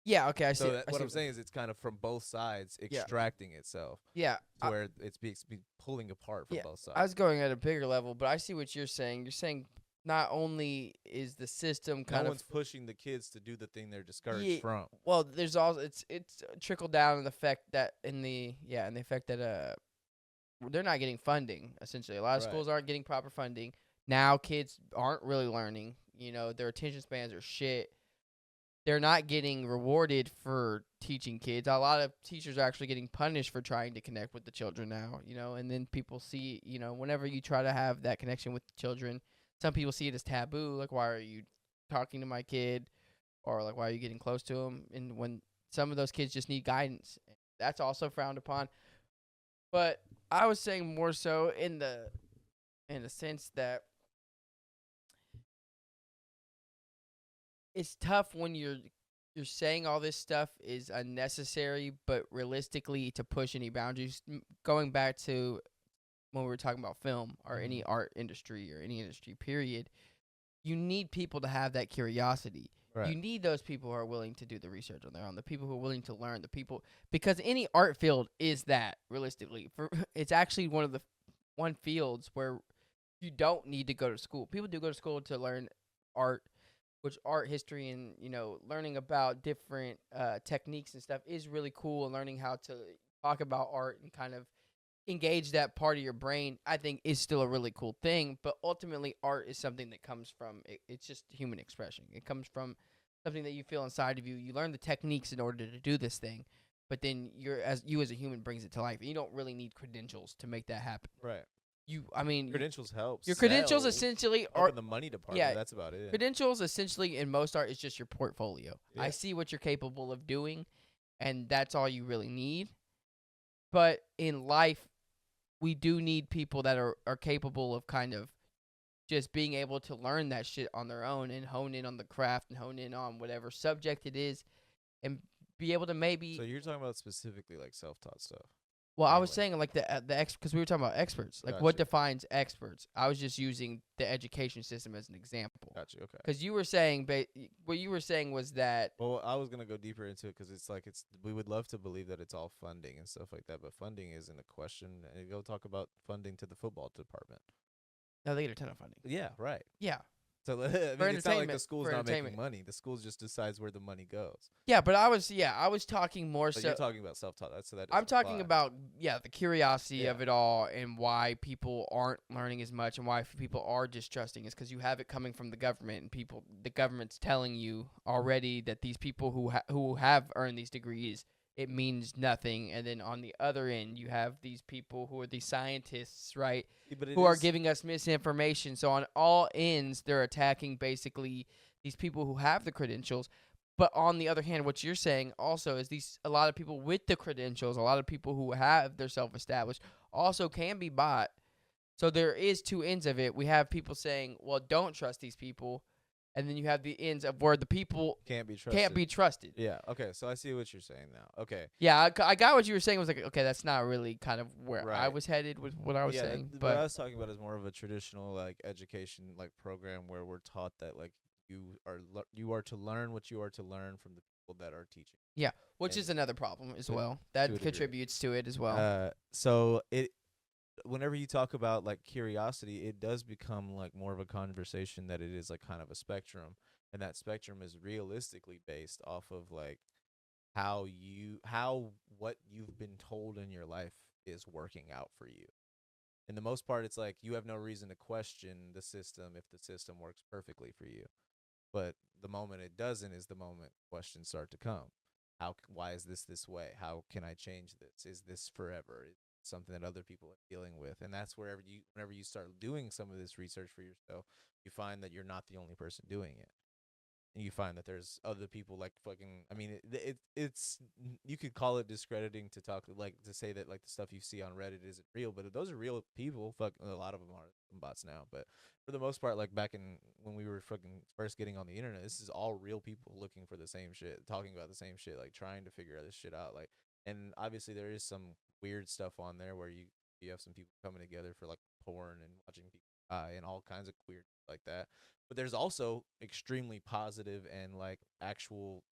Yeah, okay, I see. So what I'm saying is it's kind of from both sides Yeah, extracting itself yeah, to where it's pulling apart from yeah. both I sides. was going at a bigger level, but I see what you're saying. You're saying not only is the system No kind of, one's pushing the kids to do the thing they're discouraged yeah, from. well, there's also it's trickled down in the effect that in the effect that they're not getting funding. Essentially, a lot of Right. schools aren't getting proper funding. Now kids aren't really learning. You know, their attention spans are shit. They're not getting rewarded for teaching kids. A lot of teachers are actually getting punished for trying to connect with the children now, you know, and then people see, you know, whenever you try to have that connection with the children, some people see it as taboo, like, why are you talking to my kid, or like, why are you getting close to him? And when some of those kids just need guidance, that's also frowned upon. But I was saying more so in the sense that it's tough when you're saying all this stuff is unnecessary, but realistically to push any boundaries. Going back to when we were talking about film or any art industry or any industry period, you need people to have that curiosity. Right. You need those people who are willing to do the research on their own, the people who are willing to learn, the people, because any art field is that realistically. For it's actually one fields where you don't need to go to school. People do go to school to learn art, which art history and, you know, learning about different techniques and stuff is really cool, and learning how to talk about art and kind of engage that part of your brain, I think is still a really cool thing. But ultimately, art is something that comes from it's just human expression. It comes from something that you feel inside of you. You learn the techniques in order to do this thing, but then you as a human brings it to life. And you don't really need credentials to make that happen. Right. I mean, Credentials help. your credentials sell, essentially help are in the money department. yeah. That's about it. Credentials essentially in most art is just your portfolio. I Yeah. see what you're capable of doing, and that's all you really need. But in life, we do need people that are capable of kind of just being able to learn that shit on their own and hone in on the craft and hone in on whatever subject it is and be able to maybe. So you're talking about specifically like self-taught stuff. Well, I was mainly. saying like the because we were talking about experts. Like what Gotcha. defines experts? I was just using the education system as an example. Gotcha. Okay. Because you were saying, what you were saying was that. Well, I was gonna go deeper into it because it's like we would love to believe that it's all funding and stuff like that, but funding isn't a question. And go talk about funding to the football department. No, they get a ton of funding. Yeah, right. Yeah. So I mean, it's not like the entertainment- school's for not making entertainment. money. The school just decides where the money goes. Yeah, but I was talking more But so. you're talking about self-taught. That's so that. I'm doesn't talking apply. about the curiosity Yeah. of it all and why people aren't learning as much and why people are distrusting is because you have it coming from the government and the government's telling you already that these people who have earned these degrees, it means nothing, and then on the other end you have these people who are the scientists, right, Yeah, but it who are is- giving us misinformation. So on all ends they're attacking basically these people who have the credentials. But on the other hand, what you're saying also is a lot of people with the credentials, a lot of people who have their self-established, also can be bought. So there is two ends of it. We have people saying, "Well, don't trust these people," and then you have the ends of where the people can't be trusted. can't be trusted. Yeah. Okay. So I see what you're saying now. Okay. Yeah, I got what you were saying. Was like, okay, that's not really kind of where I Right. was headed with what I was yeah. saying. What But I was talking about is more of a traditional like education like program where we're taught that like you are to learn what you are to learn from the people that are teaching. which and is another problem as to- well. to a That degree. contributes to it as well. So whenever you talk about like curiosity, it does become like more of a conversation that it is like kind of a spectrum, and that spectrum is realistically based off of like how what you've been told in your life is working out for you. In the most part, it's like you have no reason to question the system if the system works perfectly for you. But the moment it doesn't is the moment questions start to come. Why is this way? How can I change this? Is this forever? Is it something that other people are dealing with? And that's whenever you start doing some of this research for yourself, you find that you're not the only person doing it. And you find that there's other people like fucking. I mean, it's you could call it discrediting to talk like to say that like the stuff you see on Reddit isn't real, but those are real people. Fuck, a lot of them are bots now, but for the most part, like back in when we were fucking first getting on the internet, this is all real people looking for the same shit, talking about the same shit, like trying to figure this shit out. Like, and obviously there is some weird stuff on there where you have some people coming together for like porn and watching people die and all kinds of weird like that. But there's also extremely positive and like actual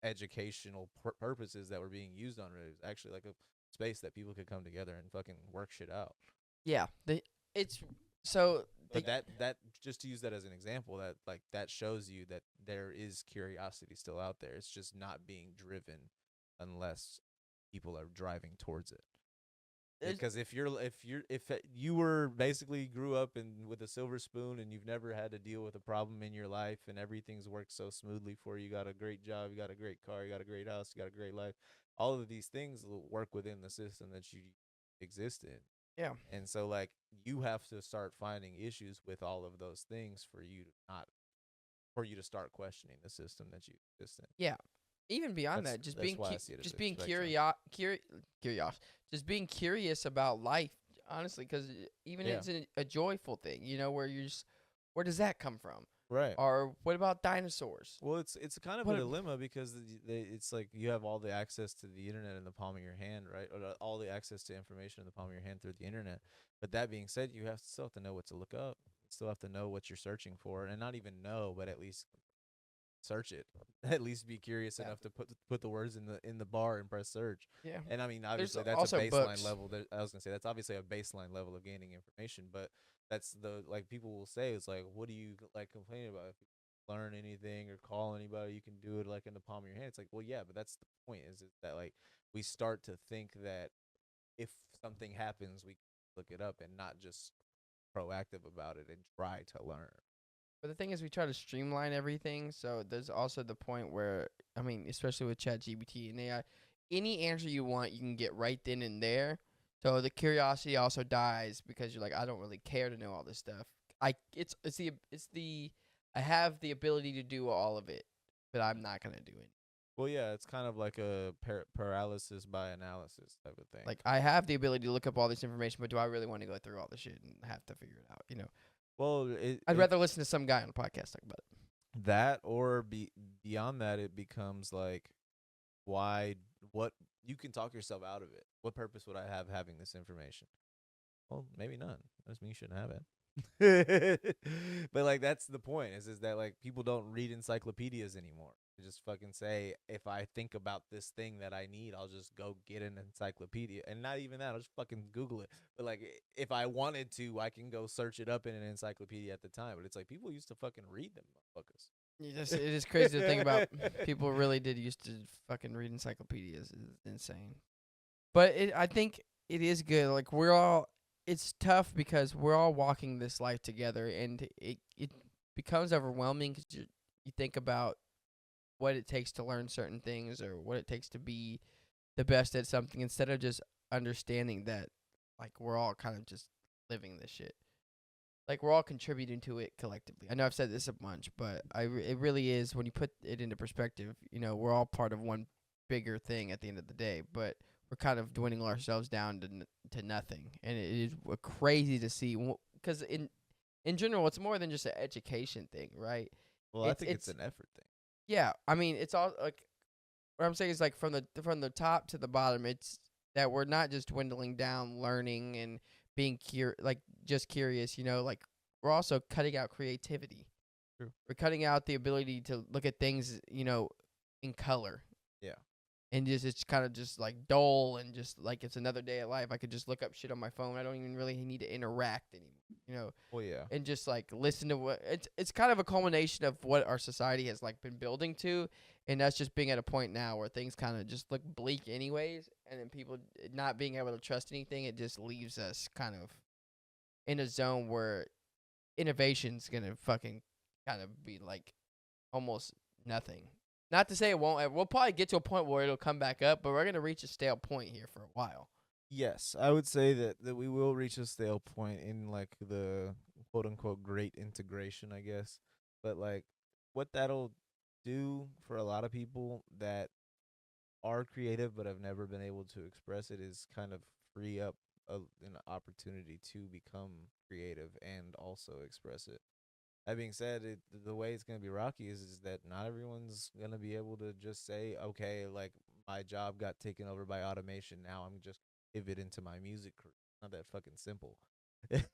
educational purposes that were being used on Reddit. It was actually like a space that people could come together and fucking work shit out. Yeah, it's so. But that just to use that as an example, that like that shows you that there is curiosity still out there. It's just not being driven unless people are driving towards it. Because if you were basically grew up with a silver spoon and you've never had to deal with a problem in your life and everything's worked so smoothly for you, you got a great job, you got a great car, you got a great house, you got a great life, all of these things will work within the system that you exist in. Yeah. And so like you have to start finding issues with all of those things for you to start questioning the system that you exist in. Yeah. Even beyond That's- that, just that's being why I see it as just a being spectrum. curious, just being curious about life, honestly, because even Yeah. it's a joyful thing, where you're just, where does that come from? Right. Or what about dinosaurs? Well, it's kind of What a if- dilemma because it's like you have all the access to the internet in the palm of your hand, right? Or all the access to information in the palm of your hand through the internet. But that being said, you still have to know what to look up. You still have to know what you're searching for, and not even know, but at least search it. At least be curious Yeah. enough to put the words in the bar and press search. Yeah. And I mean, obviously, that's also a baseline books. level. I was gonna say that's obviously a baseline level of gaining information, but that's the like people will say it's like, what do you like complaining about? learn anything or call anybody. You can do it like in the palm of your hand. It's like, well, yeah, but that's the point. Is that like we start to think that if something happens, we look it up and not just proactive about it and try to learn. But the thing is, we try to streamline everything. So there's also the point where, I mean, especially with ChatGPT and AI, any answer you want, you can get right then and there. So the curiosity also dies because you're like, I don't really care to know all this stuff. It's the I have the ability to do all of it, but I'm not gonna do it. Well, yeah, it's kind of like a paralysis by analysis type of thing. Like I have the ability to look up all this information, but do I really want to go through all this shit and have to figure it out? Well, I'd rather listen to some guy on a podcast talk about it. that or beyond that, it becomes like, why? What you can talk yourself out of it. What purpose would I have having this information? Well, maybe none. That doesn't mean you shouldn't have it. But like that's the point is that like people don't read encyclopedias anymore. They just fucking say, if I think about this thing that I need, I'll just go get an encyclopedia. And not even that, I'll just fucking Google it. But like if I wanted to, I can go search it up in an encyclopedia at the time. But it's like people used to fucking read them motherfuckers. It is crazy to think about. People really did used to fucking read encyclopedias. It's insane. But I think it is good. Like it's tough because we're all walking this life together, and it becomes overwhelming because you think about what it takes to learn certain things or what it takes to be the best at something instead of just understanding that like we're all kind of just living this shit. Like we're all contributing to it collectively. I know I've said this a bunch, but it really is when you put it into perspective. We're all part of one bigger thing at the end of the day, but we're kind of dwindling ourselves down to nothing, and it is crazy to see. Because in general, it's more than just an education thing, right? Well, I think it's an effort thing. Yeah, I mean, it's all like what I'm saying is like from the top to the bottom. It's that we're not just dwindling down, learning and being just curious. Like we're also cutting out creativity. True. We're cutting out the ability to look at things, in color. Yeah. And it's kind of just like dull and just like it's another day of life. I could just look up shit on my phone. I don't even really need to interact anymore. Well, yeah. And just like listen to what it's kind of a culmination of what our society has like been building to, and that's just being at a point now where things kind of just look bleak anyways, and then people not being able to trust anything, it just leaves us kind of in a zone where innovation's gonna fucking kind of be like almost nothing. Not to say it won't. We'll probably get to a point where it'll come back up, but we're gonna reach a stale point here for a while. Yes, I would say that we will reach a stale point in like the quote unquote great integration, I guess. But like what that'll do for a lot of people that are creative but have never been able to express it is kind of free up an opportunity to become creative and also express it. That being said, the way it's gonna be rocky is that not everyone's gonna be able to just say, okay, like my job got taken over by automation. Now I'm just pivot into my music career. Not that fucking simple.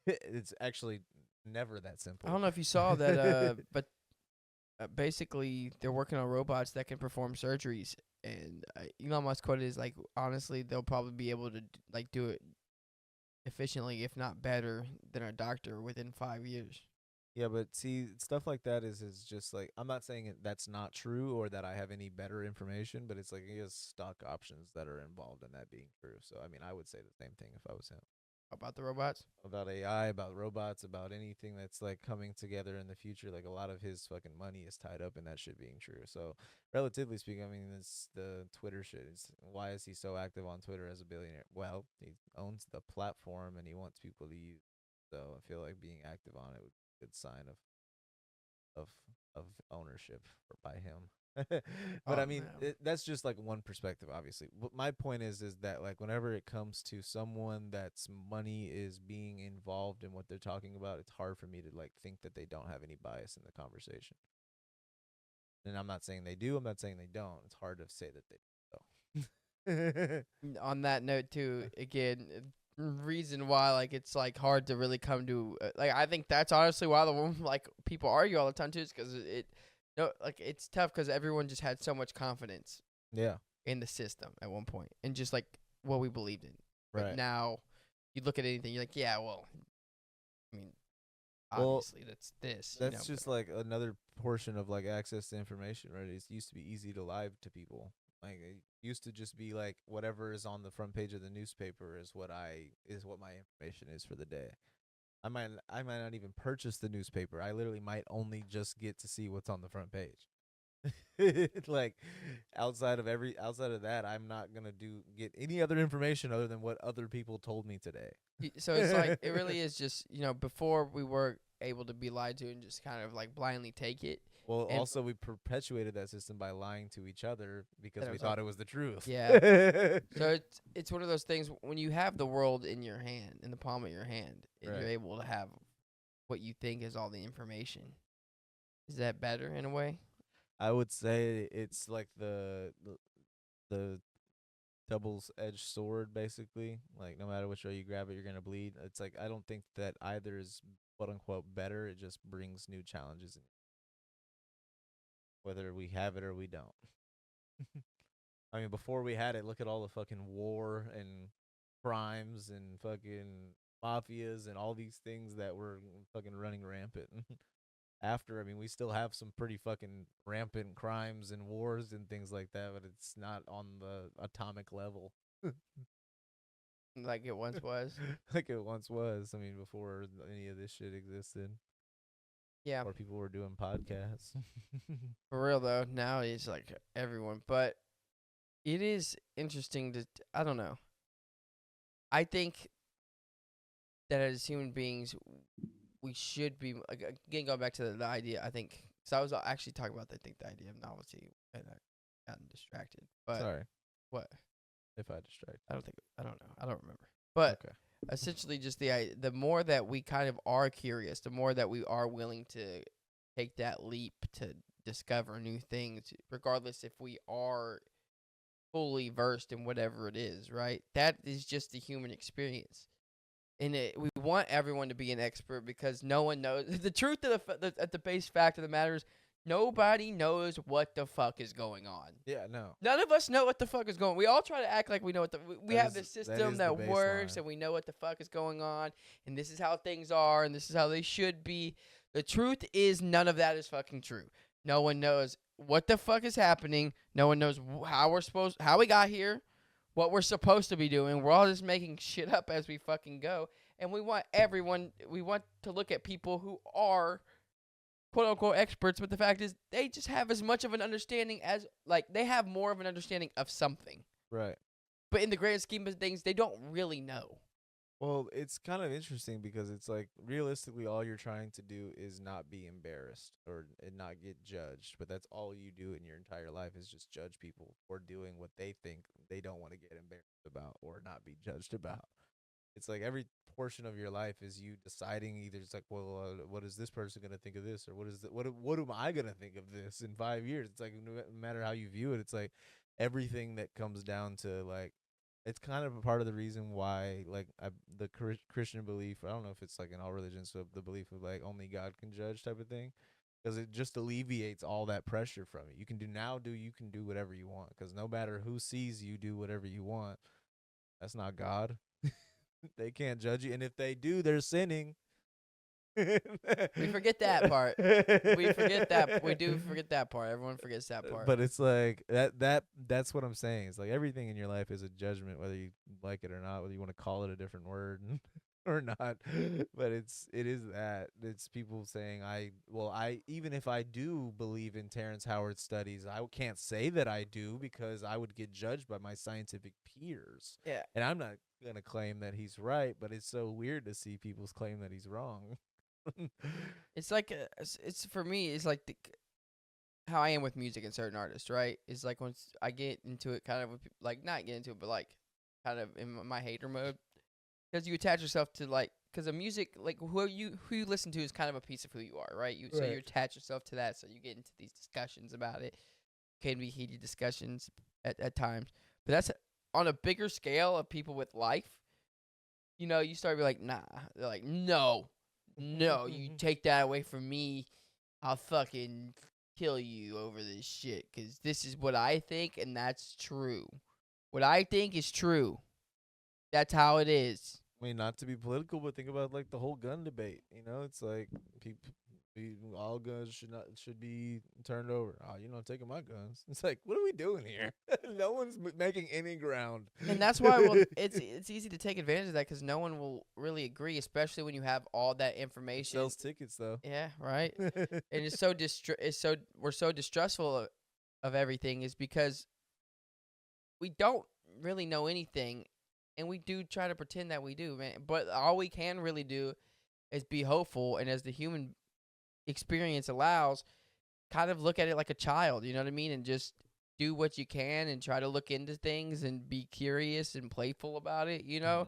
It's actually never that simple. I don't know if you saw that, but basically they're working on robots that can perform surgeries, and Elon Musk quote is like, honestly, they'll probably be able to like do it efficiently, if not better, than a doctor within 5 years. Yeah, but see, stuff like that is just like, I'm not saying that's not true or that I have any better information, but it's like he has stock options that are involved in that being true. So I mean, I would say the same thing if I was him. About the robots? About AI, about robots, about anything that's like coming together in the future. Like a lot of his fucking money is tied up in that shit being true. So relatively speaking, I mean, it's the Twitter shit. Why is he so active on Twitter as a billionaire? Well, he owns the platform and he wants people to use. So I feel like being active on it would be a good sign of of ownership by him. But I mean, that's just like one perspective, obviously. But my point is that like whenever it comes to someone that's money is being involved in what they're talking about, it's hard for me to like think that they don't have any bias in the conversation. And I'm not saying they do. I'm not saying they don't. It's hard to say that they don't. On that note, too, again, reason why like it's like hard to really come to like I think that's honestly why like people argue all the time too, is because it's tough because everyone just had so much confidence in the system at one point and just like what we believed in. But now you look at anything, you're like, yeah, well, I mean, Well, obviously that's this. that's just like another portion of like access to information, right? It used to be easy to lie to people. Like it used to just be like whatever is on the front page of the newspaper is what my information is for the day. I might not even purchase the newspaper. I literally might only just get to see what's on the front page. Like outside of that, I'm not gonna get any other information other than what other people told me today. So it's like it really is just before we were able to be lied to and just kind of like blindly take it. Well, And also we perpetuated that system by lying to each other because That we was thought all- it was the truth. Yeah. So it's one of those things when you have the world in your hand, in the palm of your hand, and Right. you're able to have what you think is all the information. Is that better in a way? I would say it's like the double's edged sword, basically. Like no matter which way you grab it, you're gonna bleed. It's like I don't think that either is quote unquote better. It just brings new challenges, whether we have it or we don't. I mean, before we had it, look at all the fucking war and crimes and fucking mafias and all these things that were fucking running rampant. After, I mean, we still have some pretty fucking rampant crimes and wars and things like that, but it's not on the atomic level Like it once was. like it once was. I mean, before any of this shit existed, Yeah. or people were doing podcasts. For real though, now it's like everyone. But it is interesting I don't know. I think that as human beings, we should be again going back to the idea. I think so. I was actually talking about the idea of novelty, and I gotten distracted. But Sorry what? if I distract. I don't know. I don't remember. But Okay. essentially, just the more that we kind of are curious, the more that we are willing to take that leap to discover new things, regardless if we are fully versed in whatever it is, right? That is just the human experience. And we want everyone to be an expert because no one knows. The truth of the base fact of the matter is nobody knows what the fuck is going on. Yeah, no. None of us know what the fuck is going on. We all try to act like we know what we That have is- this that system is that the works baseline. and we know what the fuck is going on and this is how things are and this is how they should be. The truth is none of that is fucking true. No one knows what the fuck is happening. No one knows how we got here, what we're supposed to be doing. We're all just making shit up as we fucking go. And we want to look at people who are quote unquote experts, but the fact is they just have as much of an understanding as they have more of an understanding of something. Right. But in the grand scheme of things, they don't really know. Well, it's kind of interesting because it's like realistically all you're trying to do is not be embarrassed and not get judged, but that's all you do in your entire life is just judge people for doing what they think they don't want to get embarrassed about or not be judged about. It's like every portion of your life is you deciding either it's like, well, what is this person going to think of this, or what am I going to think of this in 5 years? It's like no matter how you view it, it's like everything that comes down to like it's kind of a part of the reason why like the Christian belief, I don't know if it's like in all religions, so the belief of like only God can judge type of thing, because it just alleviates all that pressure from it. You can do whatever you want, because no matter who sees you do whatever you want, that's not God. They can't judge you, and if they do, they're sinning. We forget that part. We forget that. We do forget that part. Everyone forgets that part. But it's like that's what I'm saying. It's like everything in your life is a judgment, whether you like it or not, whether you want to call it a different word or not. But it is that. It's people saying even if I do believe in Terrence Howard's studies, I can't say that I do because I would get judged by my scientific peers. Yeah. And I'm not gonna claim that he's right, but it's so weird to see people's claim that he's wrong. It's like it's for me. It's like how I am with music and certain artists, right? It's like once I get into it, kind of like not get into it, but like kind of in my hater mode, because you attach yourself to because a music who you listen to is kind of a piece of who you are, right? So you attach yourself to that, so you get into these discussions about it. Can be heated discussions at times, but that's on a bigger scale of people with life. You start to be like, nah. They're like, no, you take that away from me, I'll fucking kill you over this shit, because this is what I think, and that's true. What I think is true. That's how it is. I mean, not to be political, but think about like the whole gun debate. You know, it's like people, all guns should be turned over. Oh, I'm taking my guns. It's like, what are we doing here? No one's making any ground. And that's why, well, it's easy to take advantage of that because no one will really agree, especially when you have all that information. Sells tickets though. Yeah, right. And it's so we're so distrustful of everything is because we don't really know anything, and we do try to pretend that we do, man. But all we can really do is be hopeful, and as the human experience allows, kind of look at it like a child, you know what I mean? And just do what you can and try to look into things and be curious and playful about it, you know?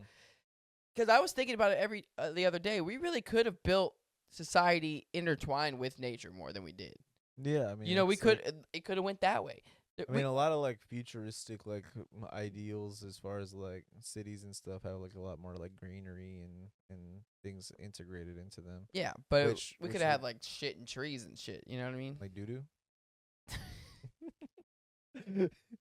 Because I was thinking about it the other day. We really could have built society intertwined with nature more than we did. Yeah, I mean, You know, it could have went that way. I mean, a lot of like futuristic like ideals as far as like cities and stuff have like a lot more like greenery and things integrated into them. Yeah, but Which we could have had like shit and trees and shit. You know what I mean? Like doo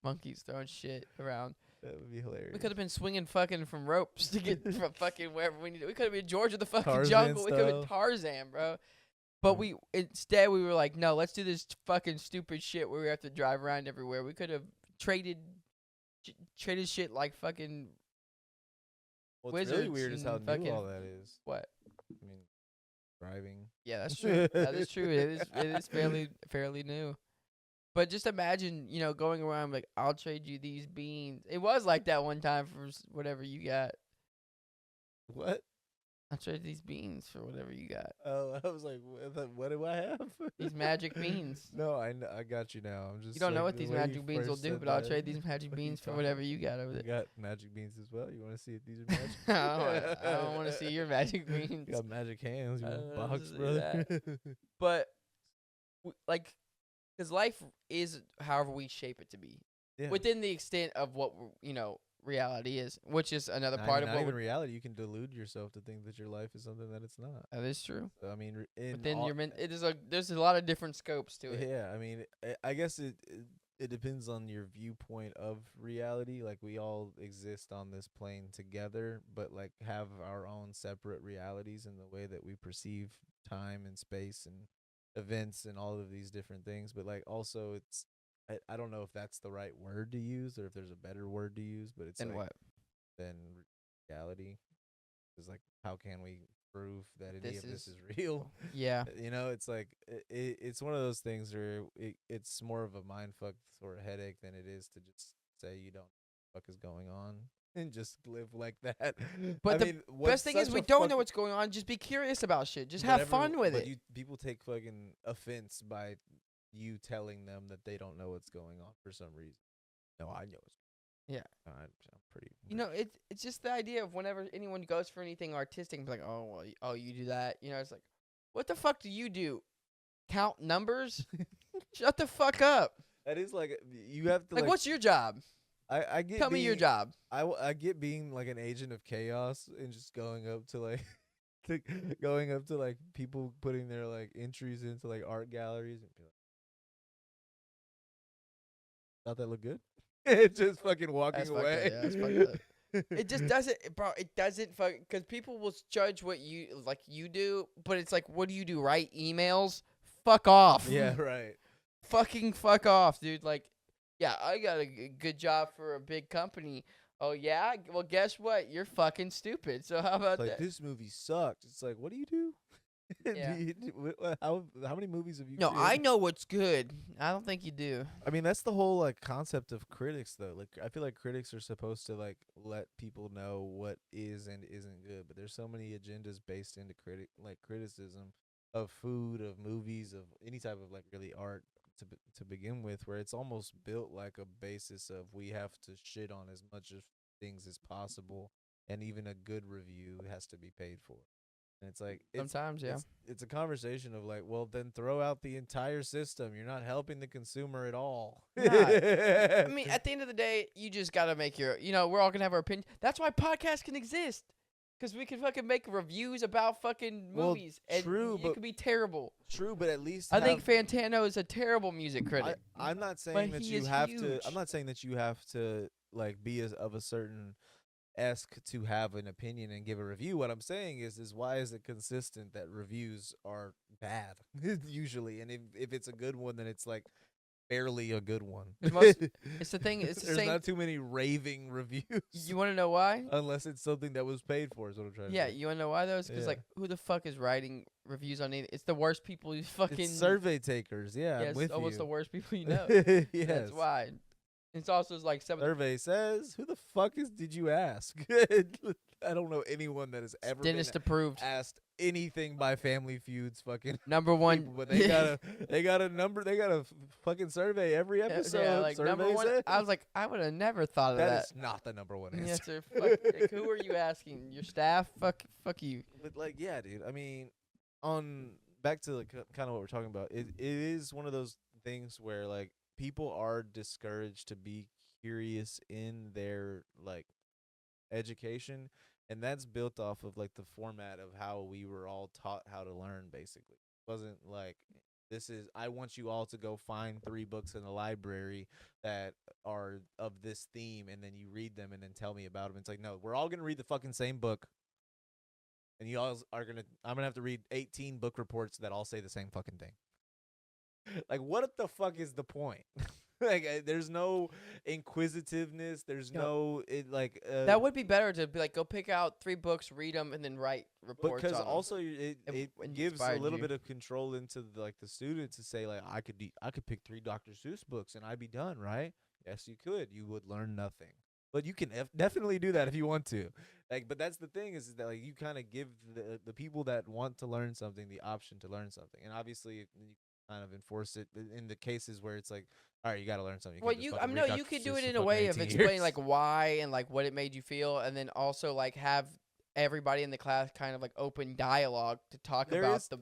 Monkeys throwing shit around. That would be hilarious. We could have been swinging fucking from ropes to get from fucking wherever we need. We could have been George of the fucking Tarzan jungle. We could have been style. Tarzan, bro. But instead we were like, no, let's do this fucking stupid shit where we have to drive around everywhere. We could have traded shit like fucking. What's really wizards weird is how and new fucking- all that is. What? I mean, driving. Yeah, that's true. That is true. It is fairly new. But just imagine, going around like, I'll trade you these beans. It was like that one time for whatever you got. What? I'll trade these beans for whatever you got. Oh, I was like, what do I have? These magic beans. No, I got you now. I'm just. You don't know like, what the these way magic you beans will first do, said but I'll that. trade these magic What are you beans for talking whatever you got over I there. got magic beans as well. You want to see if these are magic? I don't want to see your magic beans. You got magic hands. You I want don't box, see brother? But, because life is however we shape it to be. Yeah. Within the extent of what, reality is, which is another part of not what even we're. reality. You can delude yourself to think that your life is something that it's not. That is true. So, I mean, But then there's a lot of different scopes to it. Yeah, I mean, I guess it depends on your viewpoint of reality. Like we all exist on this plane together, but like have our own separate realities in the way that we perceive time and space and events and all of these different things. But like also, I don't know if that's the right word to use or if there's a better word to use. But it's Then like, what? Than reality. It's like, how can we prove that any This of this is- is real? Yeah. It's like it's one of those things where it's more of a mind fuck or a headache than it is to just say you don't know what the fuck is going on and just live like that. But I the mean, Best thing is we don't know what's going on. Just be curious about shit. Just have fun with it. People take fucking offense by you telling them that they don't know what's going on for some reason. No, I know it's. Yeah. I'm pretty. It's just the idea of whenever anyone goes for anything artistic, be like, oh, well, you do that. It's like, what the fuck do you do? Count numbers? Shut the fuck up. That is like you have to Like, what's your job? I get. Tell me your job. I get being like an agent of chaos and just going up to like going up to like people putting their like entries into like art galleries and be like, thought that looked good. It's just fucking walking That's fucked away. up, yeah, that's fucked It just doesn't, bro. It doesn't fuck because people will judge what you do, but it's like, what do you do? Write emails? Fuck off. Yeah, right. Fucking fuck off, dude. Like, yeah, I got a good job for a big company. Oh yeah, well guess what? You're fucking stupid. So how about It's like that? this movie sucked. It's like, what do you do? Yeah. How many movies have you? No, created? I know what's good. I don't think you do. I mean, that's the whole like concept of critics, though. Like, I feel like critics are supposed to like let people know what is and isn't good, but there's so many agendas based into criticism of food, of movies, of any type of like really art to begin with, where it's almost built like a basis of we have to shit on as much of things as possible, and even a good review has to be paid for. And it's like Sometimes, yeah. it's a conversation of like, well, then throw out the entire system. You're not helping the consumer at all. I mean, at the end of the day, you just gotta make your. We're all gonna have our opinion. That's why podcasts can exist, because we can fucking make reviews about fucking movies. And true, it but could be terrible. True, but at least I think Fantano is a terrible music critic. I'm not saying But that he you is have to. huge. I'm not saying that you have to like be of a certain esque to have an opinion and give a review. What I'm saying is why is it consistent that reviews are bad usually, and if it's a good one, then it's like barely a good one. 'Cause most, it's the thing. It's the There's same. not too many raving reviews. You want to know why? Unless it's something that was paid for, is what I'm trying Yeah, to say. you want to know why though? It's because Yeah. like, who the fuck is writing reviews on anything? It's the worst people you fucking. It's survey takers. Yeah, Yeah, I'm it's with almost you. the worst people you know. Yes. That's why. It's also like some of the Survey says, who the fuck did you ask? I don't know anyone that has ever been dentist approved. asked anything by Family Feud's fucking Number one. people, but they got a fucking survey every episode. Yeah, like number Survey one. says. I was like, I would have never thought of that. That is not the number one answer. Yes, sir. Fuck, like, who are you asking? Your staff? Fuck you. But like, yeah, dude. I mean, on back to like kind of what we're talking about. It is one of those things where like people are discouraged to be curious in their like education, and that's built off of like the format of how we were all taught how to learn. Basically, it wasn't like this is I want you all to go find 3 books in the library that are of this theme, and then you read them and then tell me about them. It's like, no, we're all gonna read the fucking same book. And you all are I'm gonna have to read 18 book reports that all say the same fucking thing. Like, what the fuck is the point? Like, there's no inquisitiveness. There's no That would be better to be like, go pick out 3 books, read them, and then write reports. because on 'em. also it when gives a inspired little you. bit of control into the student to say like I could pick 3 Dr. Seuss books and I'd be done, right? Yes, you could. You would learn nothing. But you can definitely do that if you want to. Like, but that's the thing is that like you kind of give the people that want to learn something the option to learn something, and obviously you kind of enforce it in the cases where it's like, all right, you got to learn something. Well, you I can't just know fucking read you Dr. could do Seuss it for in a fucking way of 18 explaining years. like why and like what it made you feel, and then also like have everybody in the class kind of like open dialogue to talk about the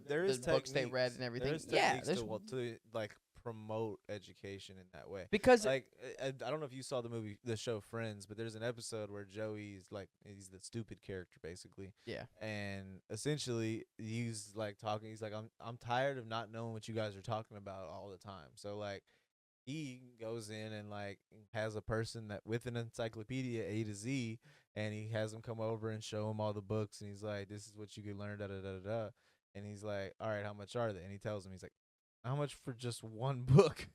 books they read and everything. There's Yeah, techniques to like promote education in that way. because Like I don't know if you saw the show Friends, but there's an episode where Joey's like he's the stupid character basically. yeah, And essentially he's like talking, he's like I'm tired of not knowing what you guys are talking about all the time. So like he goes in and like has a person that with an encyclopedia A to Z, and he has them come over and show him all the books, and he's like, this is what you can learn, da da da da da. And he's like, all right, how much are they? And he tells him, he's like, how much for just one book?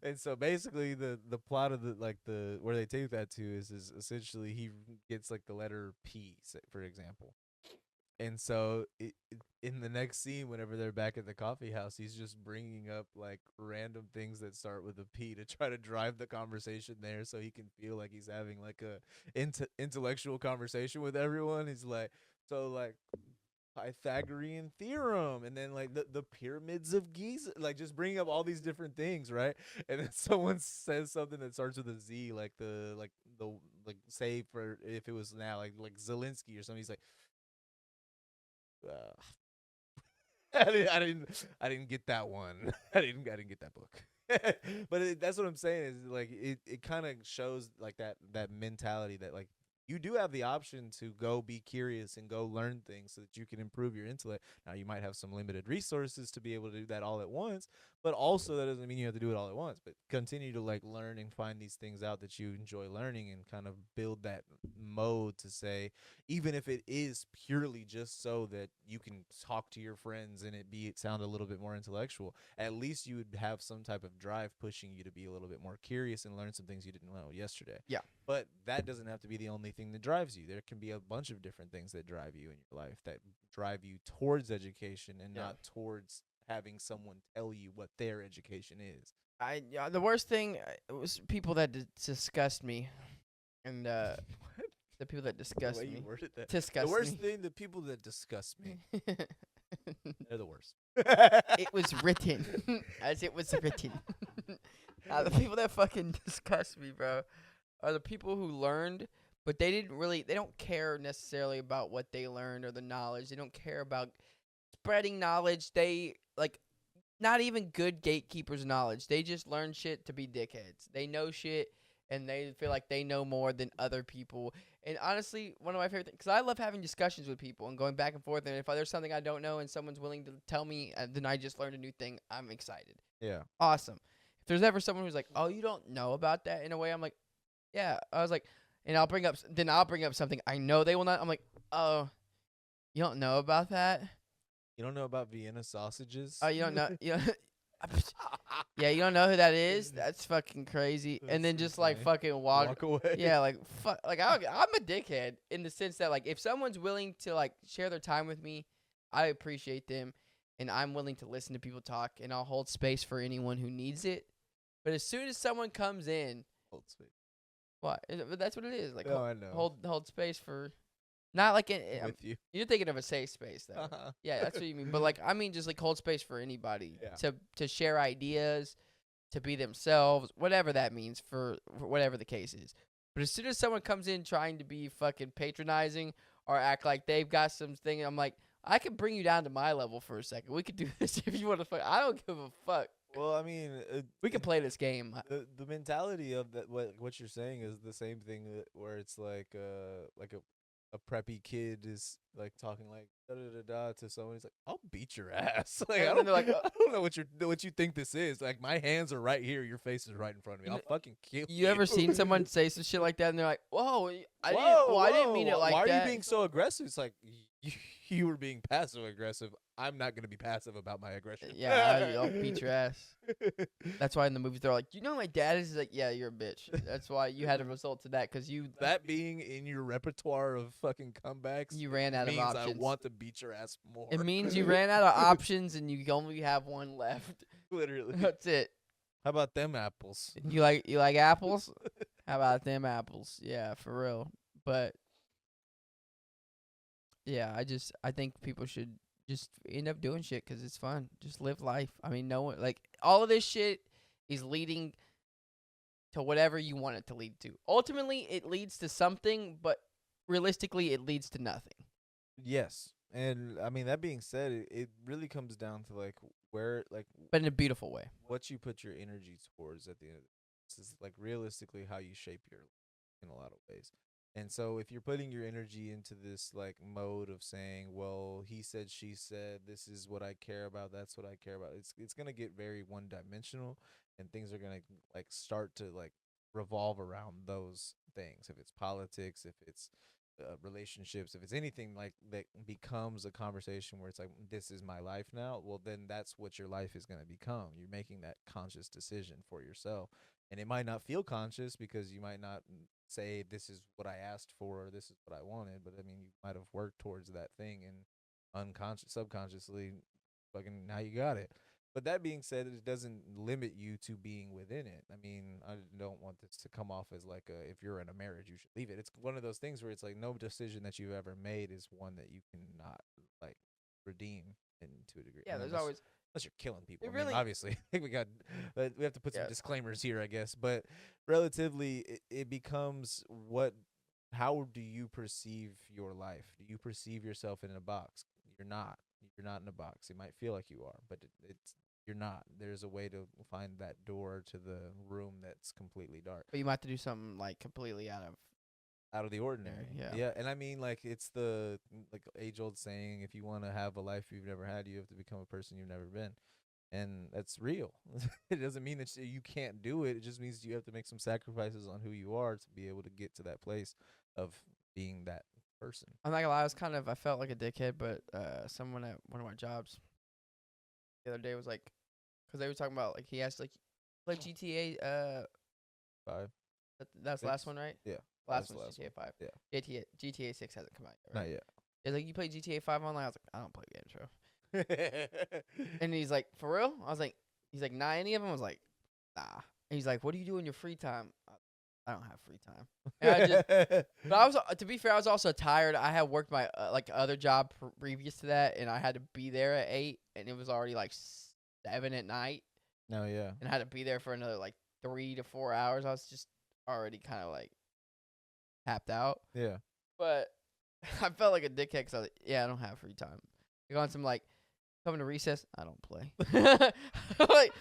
And so basically the plot of the where they take that to is essentially he gets like the letter P, for example. And so in the next scene, whenever they're back at the coffee house, he's just bringing up like random things that start with a P to try to drive the conversation there, so he can feel like he's having like a intellectual conversation with everyone. He's like, so like Pythagorean theorem, and then like the pyramids of Giza, like just bringing up all these different things, right? And then someone says something that starts with a Z, like the say for if it was now like Zelensky or something. He's like, I didn't get that one. I didn't get that book. But that's what I'm saying is like it kind of shows like that mentality that like you do have the option to go be curious and go learn things so that you can improve your intellect. Now you might have some limited resources to be able to do that all at once, but also that doesn't mean you have to do it all at once, but continue to like learn and find these things out that you enjoy learning and kind of build that mode to say, even if it is purely just so that you can talk to your friends and it sound a little bit more intellectual, at least you would have some type of drive pushing you to be a little bit more curious and learn some things you didn't know yesterday. Yeah. But that doesn't have to be the only thing that drives you. There can be a bunch of different things that drive you in your life, that drive you towards education and not towards having someone tell you what their education is. the worst thing was people that disgust me, and the people that disgust The way you me. worded that. Disgust The worst me. thing, the people that disgust me, they're the worst. It was written as it was written. The people that fucking disgust me, bro, are the people who learned, but they don't care necessarily about what they learned or the knowledge. They don't care about spreading knowledge. They, like, not even good gatekeepers of knowledge. They just learn shit to be dickheads. They know shit, and they feel like they know more than other people. And honestly, one of my favorite things, because I love having discussions with people and going back and forth, and if there's something I don't know and someone's willing to tell me, then I just learned a new thing, I'm excited. Yeah. Awesome. If there's ever someone who's like, oh, you don't know about that, in a way, I'm like, yeah. I was like, and I'll bring up something I know they will not. I'm like, oh, you don't know about that? You don't know about Vienna sausages? Oh, you don't know? Yeah, you don't know who that is? That's fucking crazy. And then That's just like insane. fucking walk. away. Yeah, like fuck. Like I'm a dickhead in the sense that like if someone's willing to like share their time with me, I appreciate them, and I'm willing to listen to people talk, and I'll hold space for anyone who needs it. But as soon as someone comes in, Hold space. what? But that's what it is. Like No, I know. hold space for, not like With you. you're thinking of a safe space though. Yeah, that's what you mean. But like I mean, just like hold space for anybody to share ideas, to be themselves, whatever that means for whatever the case is. But as soon as someone comes in trying to be fucking patronizing or act like they've got something, I'm like, I could bring you down to my level for a second. We could do this if you want to fuck. I don't give a fuck. Well, I mean, We can play this game. the mentality of that what you're saying is the same thing where it's like a preppy kid is like talking like da da da da to someone. He's like, "I'll beat your ass." Like And I then don't, they're like, I don't know what you think this is. Like my hands are right here, your face is right in front of me. I'll fucking kill you. You ever seen someone say some shit like that and they're like, "Whoa, I didn't mean it like why that." are you being so aggressive? It's like you were being passive aggressive. I'm not gonna be passive about my aggression. Yeah, I'll beat your ass. That's why in the movies they're like, "You know, my dad is." He's like, "Yeah, you're a bitch." That's why you had a result to that because That being in your repertoire of fucking comebacks, you ran out of means options. I want to beat your ass more. It means you ran out of options and you only have one left. Literally. That's it. How about them apples? You like apples? How about them apples? Yeah, for real. But yeah, I think people should just end up doing shit 'cause it's fun. Just live life. I mean, no one like all of this shit is leading to whatever you want it to lead to. Ultimately, it leads to something, but realistically, it leads to nothing. Yes. And I mean, that being said, it really comes down to like where, like, But in a beautiful way. what you put your energy towards at the end of this is like realistically how you shape your life in a lot of ways. And so if you're putting your energy into this like mode of saying, well, he said, she said, this is what I care about, that's what I care about, it's gonna get very one dimensional, and things are gonna like start to like revolve around those things. If it's politics, if it's relationships, if it's anything like that becomes a conversation where it's like, this is my life now, well then that's what your life is going to become. You're making that conscious decision for yourself, and it might not feel conscious because you might not say this is what I asked for or this is what I wanted, but I mean you might have worked towards that thing and subconsciously fucking now you got it. But that being said, it doesn't limit you to being within it. I mean, I don't want this to come off as like if you're in a marriage, you should leave it. It's one of those things where it's like no decision that you've ever made is one that you cannot like redeem to a degree. Yeah, there's unless, always unless you're killing people. It I mean, really- obviously, I think we have to put some Yeah. disclaimers here, I guess. But relatively, it becomes how do you perceive your life? Do you perceive yourself in a box? You're not. You're not in a box. It might feel like you are, but you're not. There's a way to find that door to the room that's completely dark, But you might have to do something like completely out of the ordinary. Yeah. And I mean, like, it's the like age-old saying: if you want to have a life you've never had, you have to become a person you've never been, and that's real. It doesn't mean that you can't do it. It just means you have to make some sacrifices on who you are to be able to get to that place of being that person. I'm not gonna lie, I felt like a dickhead, but someone at one of my jobs the other day was like, because they were talking about like he asked like, play GTA. 5. That's the last one, right? Yeah. Last That's the one's last GTA 5. Yeah. GTA 6 hasn't come out yet. Right? Not yet. He's like, you play GTA 5 online? I was like, I don't play games, bro. And he's like, for real? I was like, he's like, nah. Any of them? I was like, nah. And he's like, what do you do in your free time? I don't have free time. And but I was, to be fair, I was also tired. I had worked my like other job previous to that, and I had to be there at 8, and it was already like 7 at night. No, yeah. And I had to be there for another like 3 to 4 hours. I was just already kind of like tapped out. Yeah. But I felt like a dickhead because I was like, yeah, I don't have free time. Like on some like coming to recess, I don't play. Like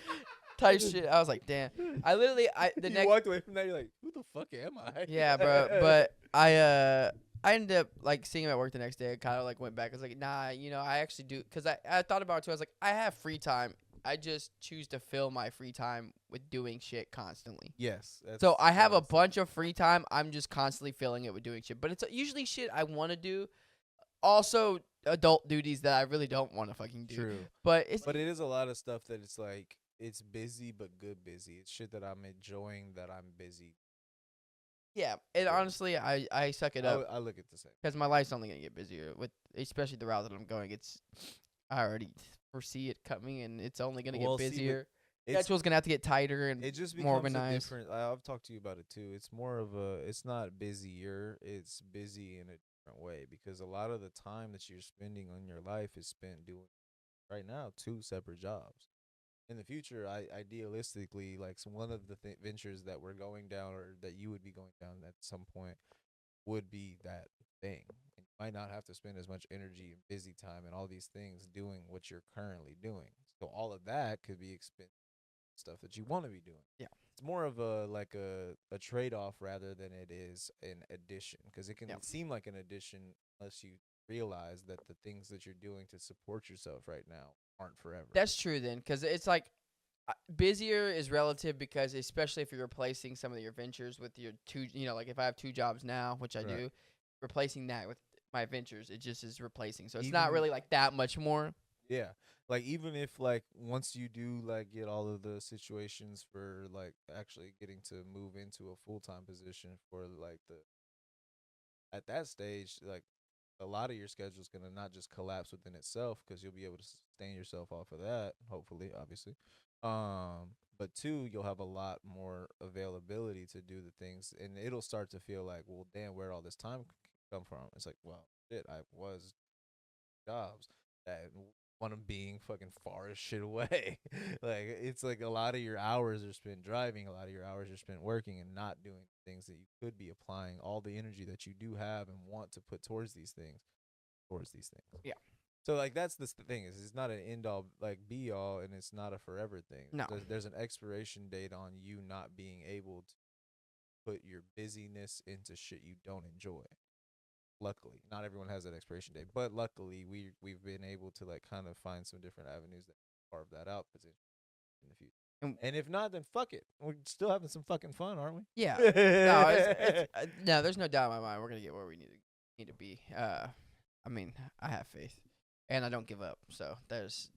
type shit. I was like, damn. I literally You walked away from that, you're like, who the fuck am I? Yeah, bro. But I ended up like seeing him at work the next day. I kind of like went back. I was like, nah, I actually do, because I thought about it too. I was like, I have free time I just choose to fill my free time with doing shit constantly. Yes. So I have a that's- bunch of free time. I'm just constantly filling it with doing shit. But it's usually shit I want to do. Also, adult duties that I really don't want to fucking do. True. But it's But it is a lot of stuff that it's like it's busy but good busy. It's shit that I'm enjoying that I'm busy. yeah. And honestly, I suck it up I look at the same. because my life's only gonna get busier with, especially the route that I'm going. I already foresee it coming, and it's only gonna Well, get see, busier. It's Schedul's gonna have to get tighter and it just more becomes a organized. different. I've talked to you about it too. It's more of a. It's not busier. It's busy in a different way because a lot of the time that you're spending on your life is spent doing right now 2 separate jobs. In the future, idealistically, like one of the ventures that we're going down or that you would be going down at some point would be that thing. And you might not have to spend as much energy and busy time and all these things doing what you're currently doing. So all of that could be expensive stuff that you want to be doing. Yeah. It's more of a trade-off rather than it is an addition because it can seem like an addition unless you realize that the things that you're doing to support yourself right now aren't forever. That's true then, because it's like busier is relative because especially if you're replacing some of your ventures with your 2, like if I have 2 jobs now, which I do, replacing that with my ventures, it just is replacing. So it's not really like that much more. Yeah. Like even if like once you do like get all of the situations for like actually getting to move into a full-time position for like at that stage, like a lot of your schedule is going to not just collapse within itself because you'll be able to sustain yourself off of that, hopefully, obviously. But 2, you'll have a lot more availability to do the things, and it'll start to feel like, well, damn, where'd all this time come from? It's like, well, shit, I was jobs that one of being fucking far as shit away. Like it's like a lot of your hours are spent driving, a lot of your hours are spent working and not doing things that you could be applying all the energy that you do have and want to put towards these things. Yeah. So like that's the thing is it's not an end all like be all and it's not a forever thing. No. There's an expiration date on you not being able to put your busyness into shit you don't enjoy. Luckily, not everyone has that expiration date, but luckily we've been able to like kind of find some different avenues that carve that out potentially in the future. And if not, then fuck it. We're still having some fucking fun, aren't we? Yeah. No, no, there's no doubt in my mind we're gonna get where we need to be. I mean, I have faith, and I don't give up. So that's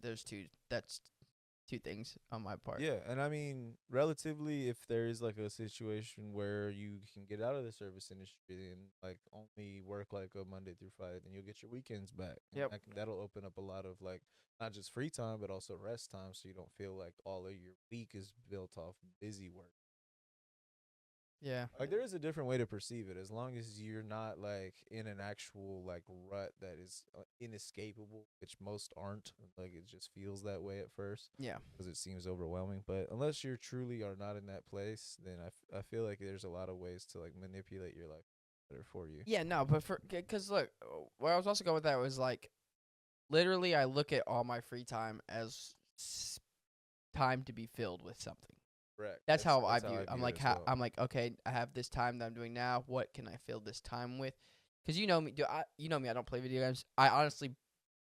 2 things on my part. Yeah, and I mean, relatively, if there is like a situation where you can get out of the service industry and like only work like a Monday through Friday, then you'll get your weekends back. And Yep. That'll open up a lot of like not just free time, but also rest time, so you don't feel like all of your week is built off busy work. Yeah. Like there is a different way to perceive it, as long as you're not like in an actual like rut that is inescapable, which most aren't. Like it just feels that way at first. Yeah. Because it seems overwhelming. But unless you're truly are not in that place, then I feel like there's a lot of ways to like manipulate your life better for you. Yeah. No, but because look, where I was also going with that was like, literally, I look at all my free time as time to be filled with something. Correct. That's how I view it. I'm view like, it as well. I'm like, okay, I have this time that I'm doing now. What can I fill this time with? Because you know me, you know me. I don't play video games. I honestly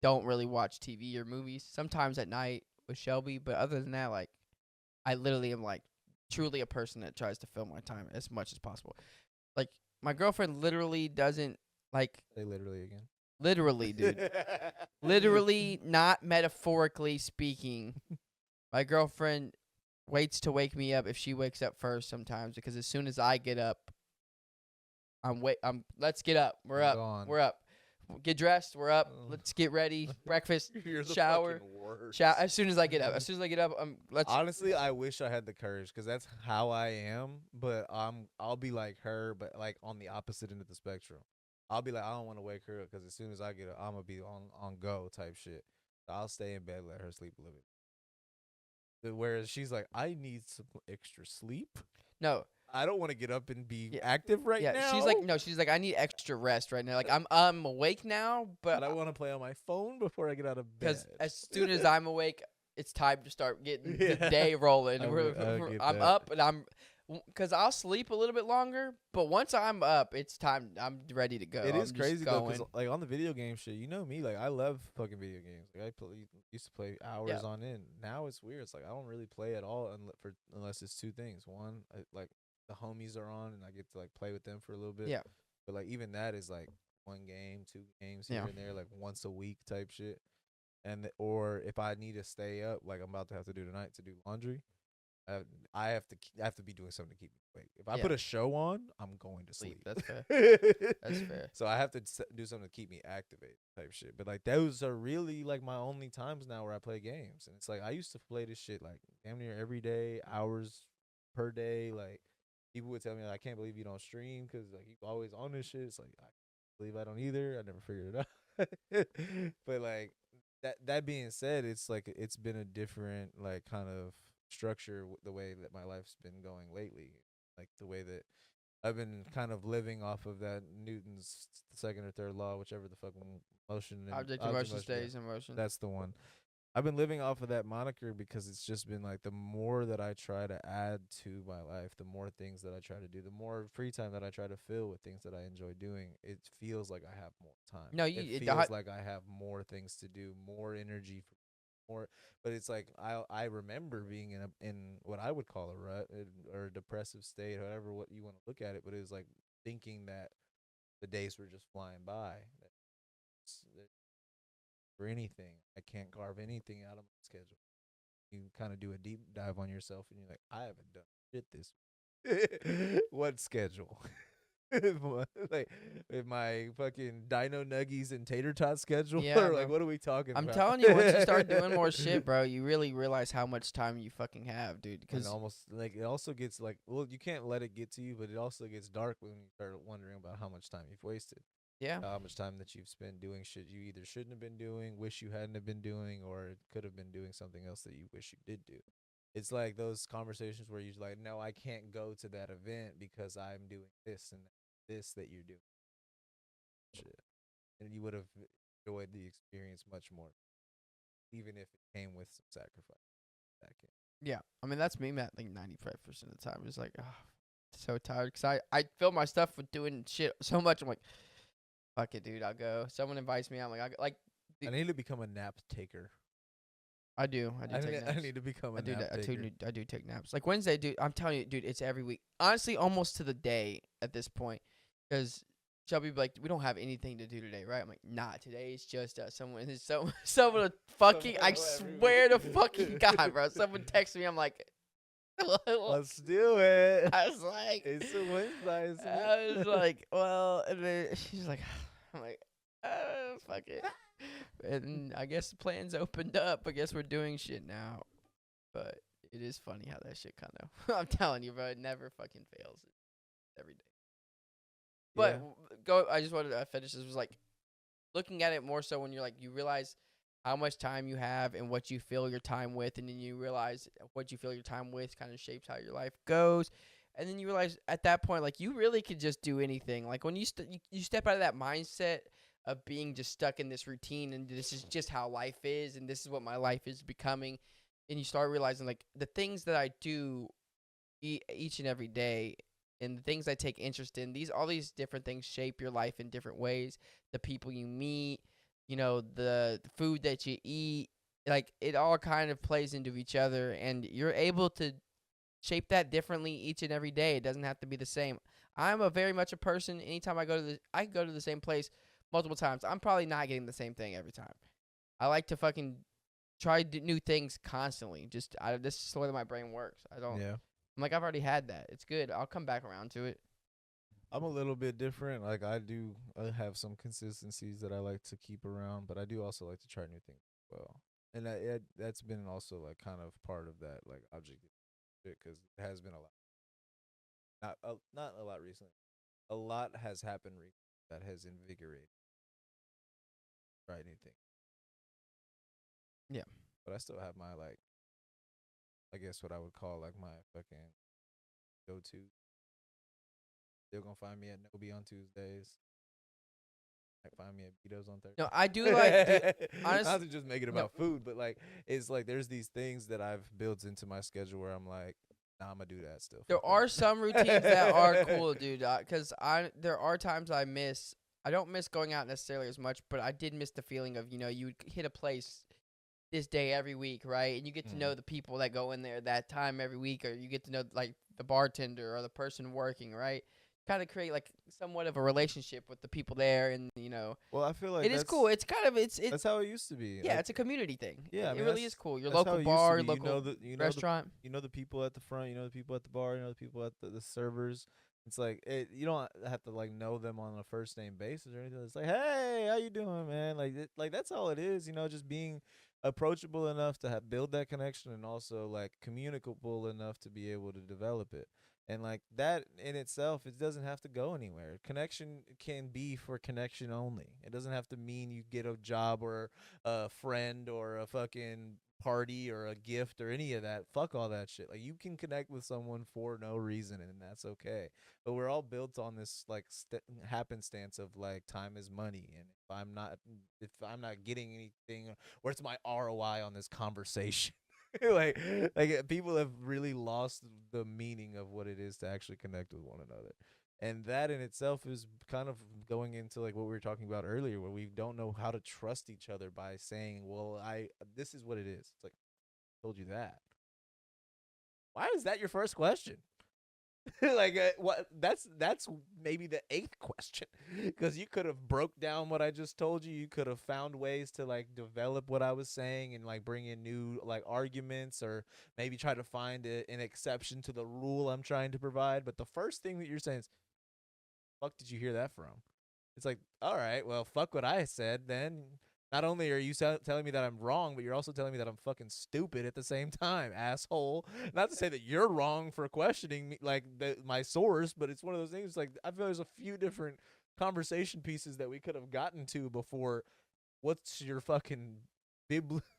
don't really watch TV or movies. Sometimes at night with Shelby, but other than that, like, I literally am like truly a person that tries to fill my time as much as possible. Like my girlfriend literally doesn't like. Say literally again. Literally, dude. Literally, not metaphorically speaking. My girlfriend waits to wake me up if she wakes up first sometimes, because as soon as I get up, let's get up. We're up. Gone. We're up. Get dressed. We're up. Let's get ready. Breakfast. You're the shower. fucking worst. As soon as I get up. Let's. Honestly, I wish I had the courage because that's how I am. But I'll be like her, but like on the opposite end of the spectrum. I'll be like, I don't want to wake her up because as soon as I get up, I'm gonna be on go type shit. So I'll stay in bed, let her sleep a little bit. Whereas she's like, I need some extra sleep. No. I don't want to get up and be active right now. She's like, I need extra rest right now. Like I'm awake now, but I want to play on my phone before I get out of bed. Because as soon as I'm awake, it's time to start getting the day rolling. I'm get up and because I'll sleep a little bit longer, but once I'm up, it's time. I'm ready to go. It is I'm crazy just though, going. because like on the video game shit, you know me, like I love fucking video games. Like used to play Yeah. hours on end. Now it's weird. It's like I don't really play at all unless it's two things. One, like the homies are on and I get to like play with them for a little bit. Yeah. But like even that is like one game, two games here Yeah. and there, like once a week type shit. Or if I need to stay up, like I'm about to have to do tonight to do laundry, I have to be doing something to keep me awake. If I Yeah. put a show on, I'm going to sleep. That's fair. That's fair. So I have to do something to keep me activated, type shit. But like those are really like my only times now where I play games, and it's like I used to play this shit like damn near every day, hours per day. Like people would tell me, like, I can't believe you don't stream because like you always on this shit. It's like I believe I don't either. I never figured it out. But like that being said, it's like it's been a different like kind of structure the way that my life's been going lately, like the way that I've been kind of living off of that Newton's second or third law, whichever the fucking motion and Object in motion stays in motion. that's the one. I've been living off of that moniker because it's just been like the more that I try to add to my life, the more things that I try to do, the more free time that I try to fill with things that I enjoy doing, it feels like I have more time. No, it feels like I have more things to do, more energy for more. But it's like I remember being in what I would call a rut or a depressive state, however what you want to look at it. But it was like thinking that the days were just flying by. That for anything, I can't carve anything out of my schedule. You kind of do a deep dive on yourself, and you're like, I haven't done shit this week. What schedule? Like with my fucking dino nuggies and tater tot schedule, Yeah, or like bro. what are we talking I'm about? telling you, once you start doing more shit, bro, you really realize how much time you fucking have, dude. And Because almost like it also gets like, well, you can't let it get to you, but it also gets dark when you start wondering about how much time you've wasted, yeah, how much time that you've spent doing shit you either shouldn't have been doing, wish you hadn't have been doing, or could have been doing something else that you wish you did do. It's like those conversations where you're like, no, I can't go to that event because I'm doing this and this that you're doing. Shit. And you would have enjoyed the experience much more, even if it came with some sacrifice back in. yeah. I mean, that's me, Matt. Like 95% of the time, it's like, oh, so tired. Cause I fill my stuff with doing shit so much. I'm like, fuck it, dude. I'll go. Someone invites me. I'm like, I need to become a nap taker. I do take naps. I need to become a nap taker. I do take naps. Like Wednesday, dude. I'm telling you, dude. It's every week. Honestly, almost to the day at this point. Because Shelby be like, we don't have anything to do today, right? I'm like, nah. Today is just someone. Someone fucking. I swear to fucking God, bro. Someone texts me. I'm like, let's do it. I was like, It's a Wednesday. Isn't I it? was like, well, and then she's like, I'm like, fuck it. And I guess the plan's opened up. I guess we're doing shit now. But it is funny how that shit kind of, I'm telling you, bro, it never fucking fails. Every day. But I just wanted to finish this. Was like, looking at it more so when you're like, you realize how much time you have and what you fill your time with. And then you realize what you fill your time with kind of shapes how your life goes. And then you realize at that point, like, you really could just do anything. Like, when you step out of that mindset of being just stuck in this routine and this is just how life is and this is what my life is becoming, and you start realizing, like, the things that I do each and every day and the things I take interest in, all these different things shape your life in different ways. The people you meet, you know, the food that you eat, like, it all kind of plays into each other, and you're able to shape that differently each and every day. It doesn't have to be the same. I'm a very much a person. Anytime I go to the same place multiple times. I'm probably not getting the same thing every time. I like to fucking try new things constantly. This is the way that my brain works. Yeah. I'm like, I've already had that. It's good. I'll come back around to it. I'm a little bit different. Like I have some consistencies that I like to keep around, but I do also like to try new things as well. And that's been also like kind of part of that like objective shit, because it has been a lot. Not a lot recently. A lot has happened recently that has invigorated. Try new things. Yeah. But I still have my like, I guess what I would call like my fucking go-to. Still gonna find me at Nobi on Tuesdays. Like find me at Betos on Thursday. No, I do like, honestly, not to just make it about food, but like it's like there's these things that I've built into my schedule where I'm like, Nah, I'm gonna do that still. There Fuck are that. some routines that are cool, dude. Because there are times I miss. I don't miss going out necessarily as much, but I did miss the feeling of you would hit a place this day every week, right? And you get to know the people that go in there that time every week, or you get to know like the bartender or the person working, right? Kind of create like somewhat of a relationship with the people there, and Well, I feel like it is cool. It's kind of it's that's how it used to be. yeah, Like, it's a community thing. yeah, I It mean, really is cool. Your that's how local it used to bar, be. your local restaurant. You know the people at the front. You know the people at the bar. You know the people at the servers. It's like you don't have to like know them on a first name basis or anything. It's like, hey, how you doing, man? Like that's all it is. You know, just being approachable enough to build that connection, and also like communicable enough to be able to develop it. And like that in itself, it doesn't have to go anywhere. Connection can be for connection only. It doesn't have to mean you get a job or a friend or a fucking party or a gift or any of that. Fuck all that shit. Like you can connect with someone for no reason, and that's okay. But we're all built on this like happenstance of like time is money, and if I'm not getting anything, where's my ROI on this conversation? like people have really lost the meaning of what it is to actually connect with one another. And that in itself is kind of going into like what we were talking about earlier, where we don't know how to trust each other by saying, well, this is what it is. It's like, I told you that. Why is that your first question? Like what that's maybe the eighth question, because you could have broke down what I just told you. You could have found ways to like develop what I was saying and like bring in new like arguments, or maybe try to find an exception to the rule I'm trying to provide. But the first thing that you're saying is, fuck did you hear that from? It's like, all right, well, fuck what I said then. Not only are you telling me that I'm wrong, but you're also telling me that I'm fucking stupid at the same time, asshole. Not to say that you're wrong for questioning me, like my source, but it's one of those things. Like I feel there's a few different conversation pieces that we could have gotten to before. What's your fucking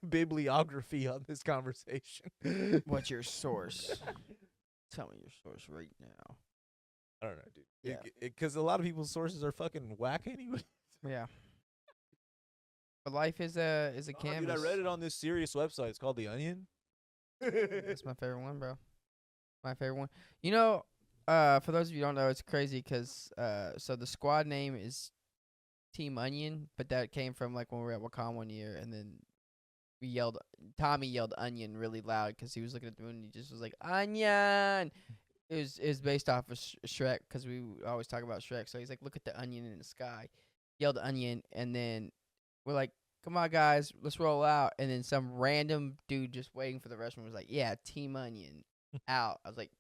bibliography on this conversation? What's your source? Tell me your source right now. I don't know, dude. Yeah. Because a lot of people's sources are fucking whack anyway. Yeah. But life is a canvas. Dude, I read it on this serious website. It's called The Onion. That's my favorite one, bro. My favorite one. For those of you who don't know, it's crazy because so the squad name is Team Onion, but that came from like when we were at Wakan one year, and then Tommy yelled onion really loud because he was looking at the moon and he just was like, onion. It was based off of Shrek, because we always talk about Shrek. So he's like, look at the onion in the sky. Yelled onion, and then we're like, come on, guys, let's roll out. And then some random dude just waiting for the restroom was like, yeah, Team Onion out. I was like,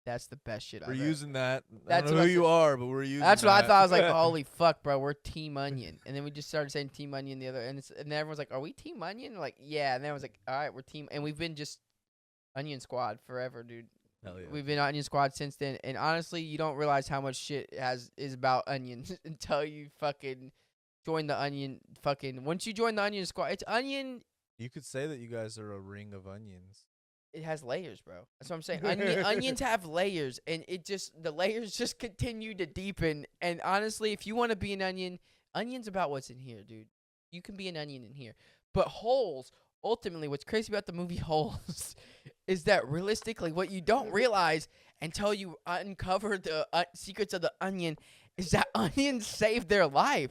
that's the best shit I've ever. We're using that. That's I don't know what who you are, but we're using That's what that. I thought. I was like, holy fuck, bro, we're Team Onion. And then we just started saying Team Onion the other, and then everyone's like, are we Team Onion? We're like, yeah. And then I was like, all right, we're Team, and we've been just Onion Squad forever, dude. Hell yeah. We've been Onion Squad since then, and honestly, you don't realize how much shit is about onions until you fucking join the Onion. Once you join the Onion Squad, it's Onion. You could say that you guys are a ring of onions. It has layers, bro. That's what I'm saying. Onions have layers, and the layers just continue to deepen. And honestly, if you want to be an onion, onion's about what's in here, dude. You can be an onion in here. But holes, ultimately, what's crazy about the movie Holes is that realistically, what you don't realize until you uncover the secrets of the onion is that onions saved their life.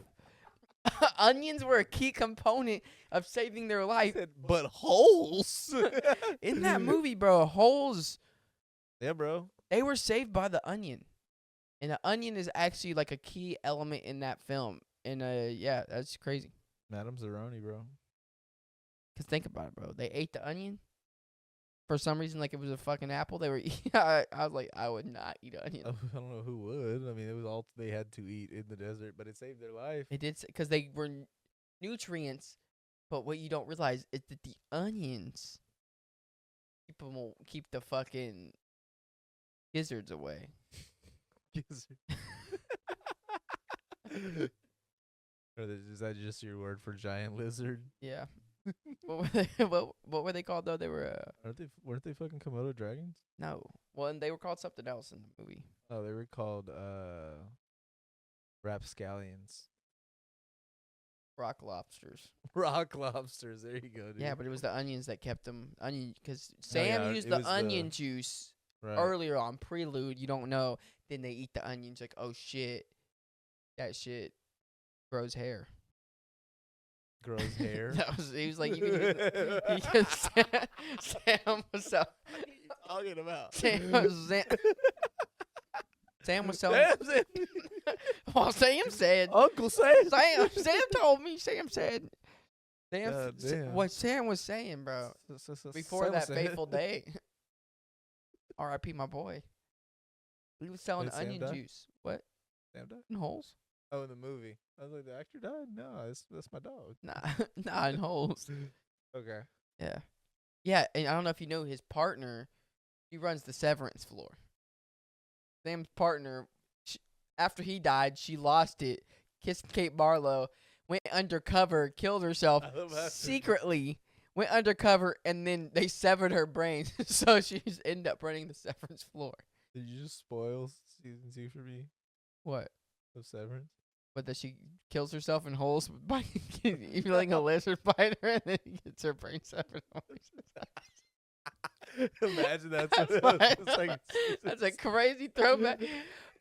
Onions were a key component of saving their life. But holes In that movie, bro, holes. Yeah, bro. They were saved by the onion, and the onion is actually like a key element in that film. And yeah, that's crazy. Madame Zeroni, bro. Cause think about it, bro. They ate the onion for some reason, like it was a fucking apple. They were. I was like, I would not eat onion. I don't know who would. I mean, it was all they had to eat in the desert, but it saved their life. It did, because they were nutrients. But what you don't realize is that the onions keep the fucking gizzards away. Gizzard. Is that just your word for giant lizard? Yeah. What were they? What were they called though? They were. Weren't they fucking Komodo dragons? No. Well, and they were called something else in the movie. Oh, they were called rapscallions. Rock lobsters. Rock lobsters. There you go, dude. Yeah, but it was the onions that kept them because Sam used the onion juice Right. earlier on, prelude, you don't know. Then they eat the onions, like, oh shit, that shit grows hair. Grows hair. He was like, you can use Sam was so, What are you talking about? Sam was selling. Well, Sam said. Uncle Sam. Sam told me. Sam said. What Sam was saying, bro. Before that fateful day. R.I.P. my boy. He was selling onion juice. What? Sam died? In holes? Oh, in the movie. I was like, the actor died? No, that's my dog. Nah, in holes. Okay. Yeah. Yeah, and I don't know if you know his partner, he runs the Severance floor. Sam's partner, after he died, she lost it, kissed Kate Barlow, went undercover, killed herself secretly, went undercover, and then they severed her brain, so she just ended up running the Severance floor. Did you just spoil season 2 for me? What? Of Severance? But that she kills herself in holes by feeling a lizard bite her, and then gets her brain severed. Imagine that's what it was like. That's a crazy throwback.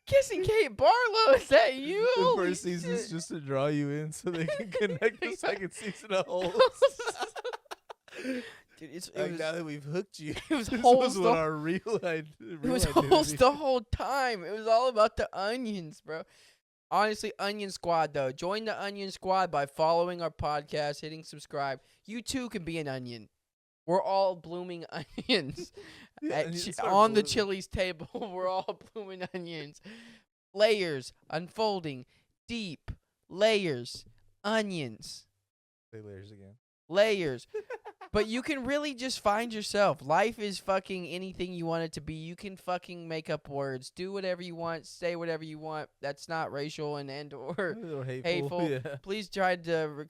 Kissing Kate Barlow, is that you? The first season's just to draw you in so they can connect the second season of holes. Dude, it like was, now that we've hooked you, it was this holes. was what our real It was holes the whole time. It was all about the onions, bro. Honestly, Onion Squad, though. Join the Onion Squad by following our podcast, hitting subscribe. You, too, can be an onion. We're all blooming onions. On the Chili's table, we're all blooming onions. Layers, unfolding, deep, layers, onions. Say layers again. Layers. But you can really just find yourself. Life is fucking anything you want it to be. You can fucking make up words. Do whatever you want. Say whatever you want. That's not racial and or hateful. Yeah. Please try to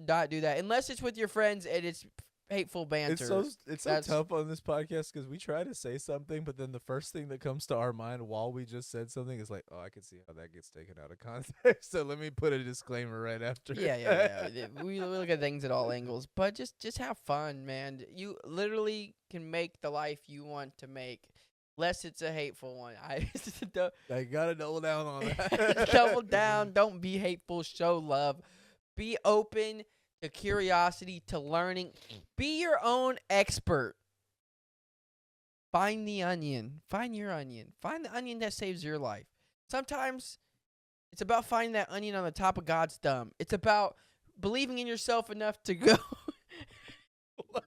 not do that. Unless it's with your friends and it's hateful banter. It's so tough on this podcast because we try to say something, but then the first thing that comes to our mind while we just said something is like, oh, I can see how that gets taken out of context. So let me put a disclaimer right after. Yeah. We look at things at all angles, but just have fun, man. You literally can make the life you want to make. Less it's a hateful one. I gotta double down on that. Double down. Don't be hateful. Show love. Be open to curiosity, to learning. Be your own expert. Find the onion. Find your onion. Find the onion that saves your life. Sometimes it's about finding that onion on the top of God's thumb. It's about believing in yourself enough to go. What?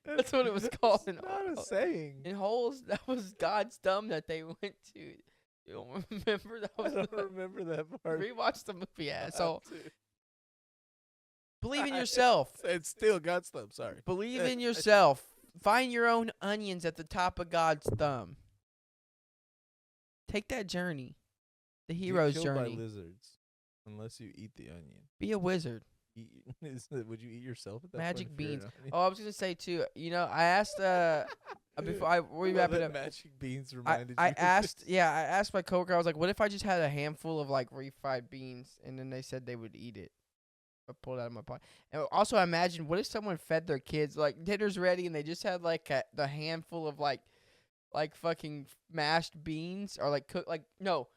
That's what it was called. It's not a saying. In holes, that was God's thumb that they went to. You don't remember that? I don't remember that part. Rewatch the movie, asshole. Believe in yourself. It's still God's thumb. Sorry. Believe in yourself. Find your own onions at the top of God's thumb. Take that journey. The hero's Get killed journey. by lizards unless you eat the onion. Be a wizard. Would you eat yourself at that Magic point? beans. Oh, I was gonna say too. You know, I asked before we wrap it up. Magic beans reminded I you. I asked my coworker. I was like, "What if I just had a handful of like refried beans?" And then they said they would eat it. I pulled it out of my pocket. And also, I imagine, what if someone fed their kids like dinner's ready and they just had like the handful of like fucking mashed beans or like cooked no.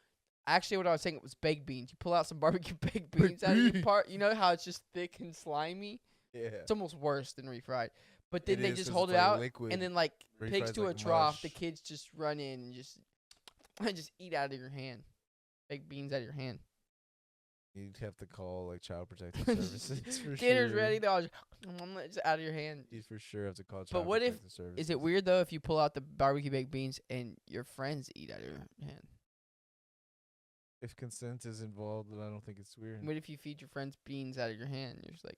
Actually, what I was saying was baked beans. You pull out some barbecue baked beans out of your part. You know how it's just thick and slimy? Yeah. It's almost worse than refried. But then they just hold it like out liquid. and then like pigs to like a trough. mush. The kids just run in and just eat out of your hand. Baked beans out of your hand. You'd have to call like Child Protective Services for Dinner's sure. ready. They're all just out of your hand. You for sure have to call Child But what if Protective Services. is it weird though if you pull out the barbecue baked beans and your friends eat out of your hand? If consent is involved, then I don't think it's weird. What if you feed your friends beans out of your hand? You're just like,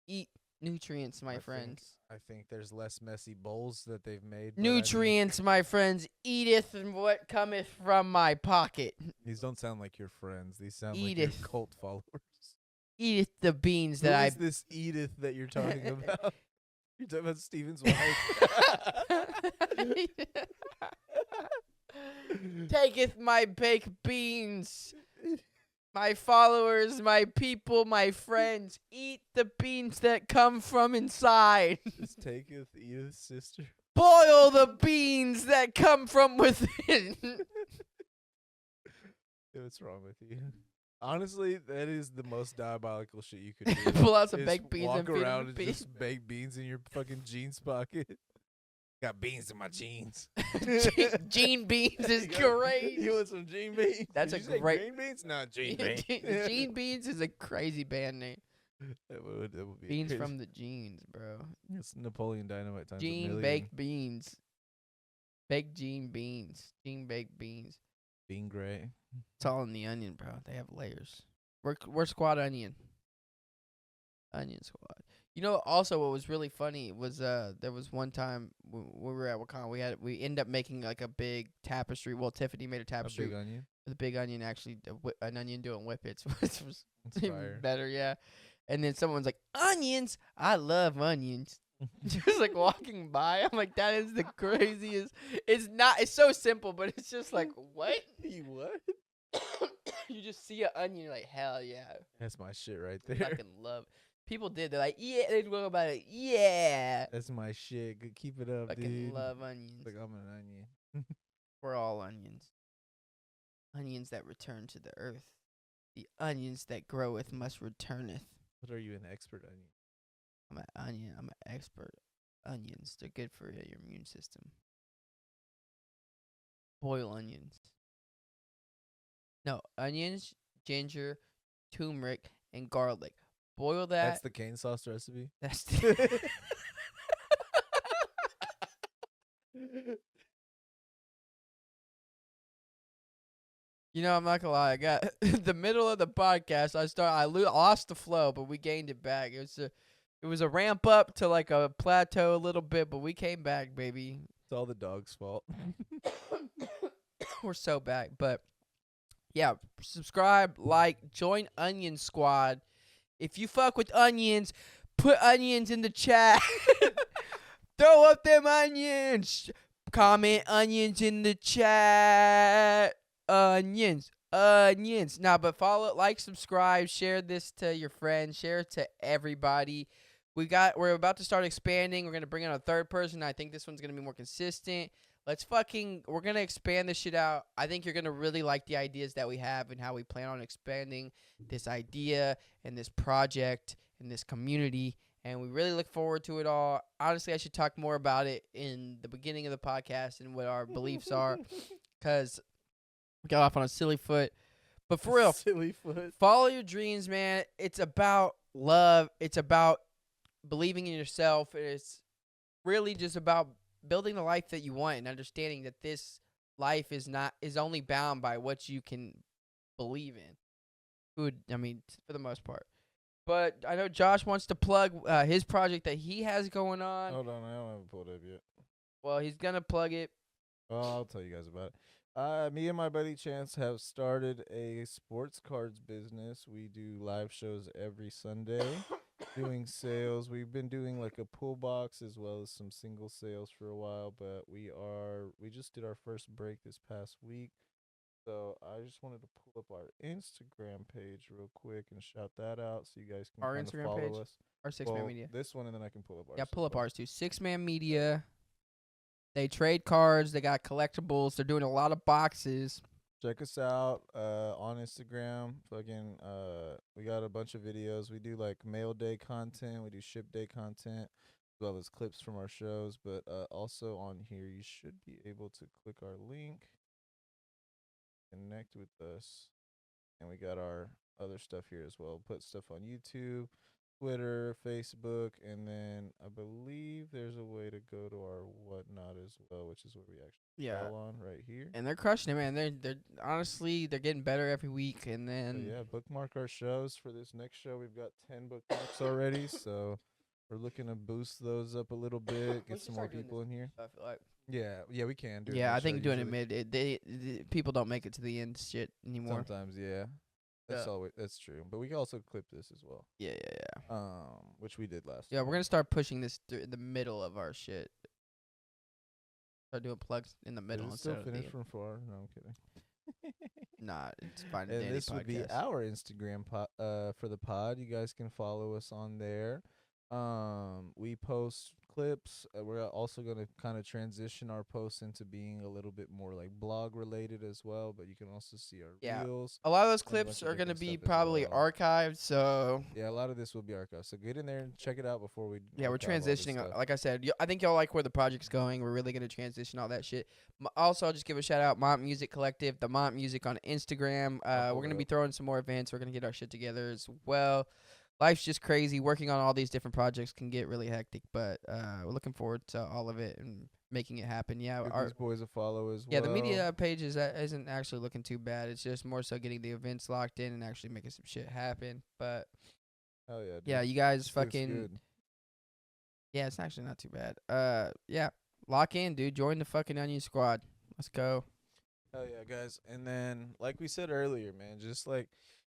eat nutrients, my friends. I think there's less messy bowls that they've made. Nutrients, my friends, eateth and what cometh from my pocket. These don't sound like your friends. These sound Edith. like your cult followers. Eateth the beans Who that is this Edith that you're talking about? You're talking about Steven's wife. Taketh my baked beans. My followers, my people, my friends, eat the beans that come from inside. Just taketh Edith's sister. Boil boil the beans that come from within. What's wrong with you? Honestly, that is the most diabolical shit you could do. Pull out some is baked beans walk and feed 'em around to and beans. just bake beans in your fucking jeans pocket. Got beans in my jeans. Gene beans is You got- great. You want some gene beans? That's Did a you say great- green beans. No, gene beans. Gene Beans is a crazy band name. That would be Beans crazy. from the jeans, bro. It's Napoleon Dynamite times a Gene million. baked beans. Baked Gene beans. Gene baked beans. Bean gray. It's all in the onion, bro. They have layers. We're squad onion. Onion squad. You know, also what was really funny was there was one time when we were at Wakanda, we ended up making like a big tapestry. Well, Tiffany made a A tapestry big onion. with a big onion, actually an onion doing whippets, which was That's even fire. better, yeah. And then someone's like, onions? I love onions. Just like walking by, I'm like, that is the craziest. It's so simple, but it's just like, what? You what? You just see an onion, you're like, hell yeah. That's my shit right there. Fucking love. People did. They're like, yeah, they go about it. Yeah. That's my shit. Good, keep it up, Fucking dude. love onions. Like I'm an onion. We're all onions. Onions that return to the earth. The onions that groweth must returneth. What are you, an expert onion? I'm an onion. I'm an expert. Onions. They're good for your immune system. Boil onions. No, onions, ginger, turmeric, and garlic. Boil that. That's the cane sauce recipe. That's the You know, I'm not gonna lie. I got the middle of the podcast. I lost the flow, but we gained it back. It was a ramp up to like a plateau a little bit, but we came back, baby. It's all the dog's fault. We're so back, but yeah, subscribe, like, join Onion Squad. If you fuck with onions, put onions in the chat. Throw up them onions. Comment onions in the chat. Onions. Nah, but follow, like, subscribe, share this to your friends, share it to everybody. We're about to start expanding. We're gonna bring on a third person. I think this one's gonna be more consistent. We're gonna expand this shit out. I think you're gonna really like the ideas that we have and how we plan on expanding this idea and this project and this community. And we really look forward to it all. Honestly, I should talk more about it in the beginning of the podcast and what our beliefs are, because we got off on a silly foot. But for real, Silly foot. follow your dreams, man. It's about love. It's about believing in yourself. It's really just about building the life that you want and understanding that this life is only bound by what you can believe in. For the most part. But I know Josh wants to plug his project that he has going on. Hold on, I don't have it pulled up yet. Well, he's gonna plug it. Well, I'll tell you guys about it. Me and my buddy Chance have started a sports cards business. We do live shows every Sunday, doing sales. We've been doing like a pull box as well as some single sales for a while, but we just did our first break this past week. So I just wanted to pull up our Instagram page real quick and shout that out so you guys can Our kind of Instagram follow page? us. Our Six Man Well, Media. This one, and then I can pull up ours. Yeah, pull as up well. ours too. 6-Man Media. They trade cards. They got collectibles. They're doing a lot of boxes. Check us out on Instagram. We got a bunch of videos. We do like mail day content. We do ship day content, as well as clips from our shows. But also on here, you should be able to click our link, connect with us, and we got our other stuff here as well. Put stuff on YouTube, Twitter, Facebook, and then I believe there's a way to go to our whatnot as well, which is where we actually go on right here. And they're crushing it, man. They're honestly, they're getting better every week. And So then yeah, bookmark our shows for this next show. We've got 10 bookmarks already, so we're looking to boost those up a little bit, get Let's some just more start doing people in here. I feel like. Yeah, we can do. Yeah, I think doing it mid, people don't make it to the end shit anymore. Sometimes, yeah. That's true. But we can also clip this as well. Yeah. Which we did last. Yeah, time. we're gonna start pushing this in the middle of our shit. Start doing plugs in the middle Is it instead still of the finished end. from far? No, I'm kidding. Nah, it's fine. And this would be our Instagram for the pod. You guys can follow us on there. We post clips. We're also gonna kind of transition our posts into being a little bit more like blog related as well. But you can also see our Yeah. reels. A lot of those and a bunch clips of are gonna different be stuff as probably well. archived, so Yeah, a lot of this will be archived. So get in there and check it out before we. yeah, we're archive all this transitioning. stuff. Like I said, I think y'all like where the project's going. We're really gonna transition all that shit. Also, I'll just give a shout out, Mont Music Collective, the Mont Music on Instagram. We're gonna be throwing some more events. We're gonna get our shit together as well. Life's just crazy. Working on all these different projects can get really hectic, but we're looking forward to all of it and making it happen. Yeah, Give our these boys a follow as yeah, well. the media page isn't actually looking too bad. It's just more so getting the events locked in and actually making some shit happen. But Hell yeah, dude. yeah, you guys This looks fucking good. yeah, it's actually not too bad. Yeah, lock in, dude. Join the fucking Onion Squad. Let's go. Hell yeah, guys. And then, like we said earlier, man, just like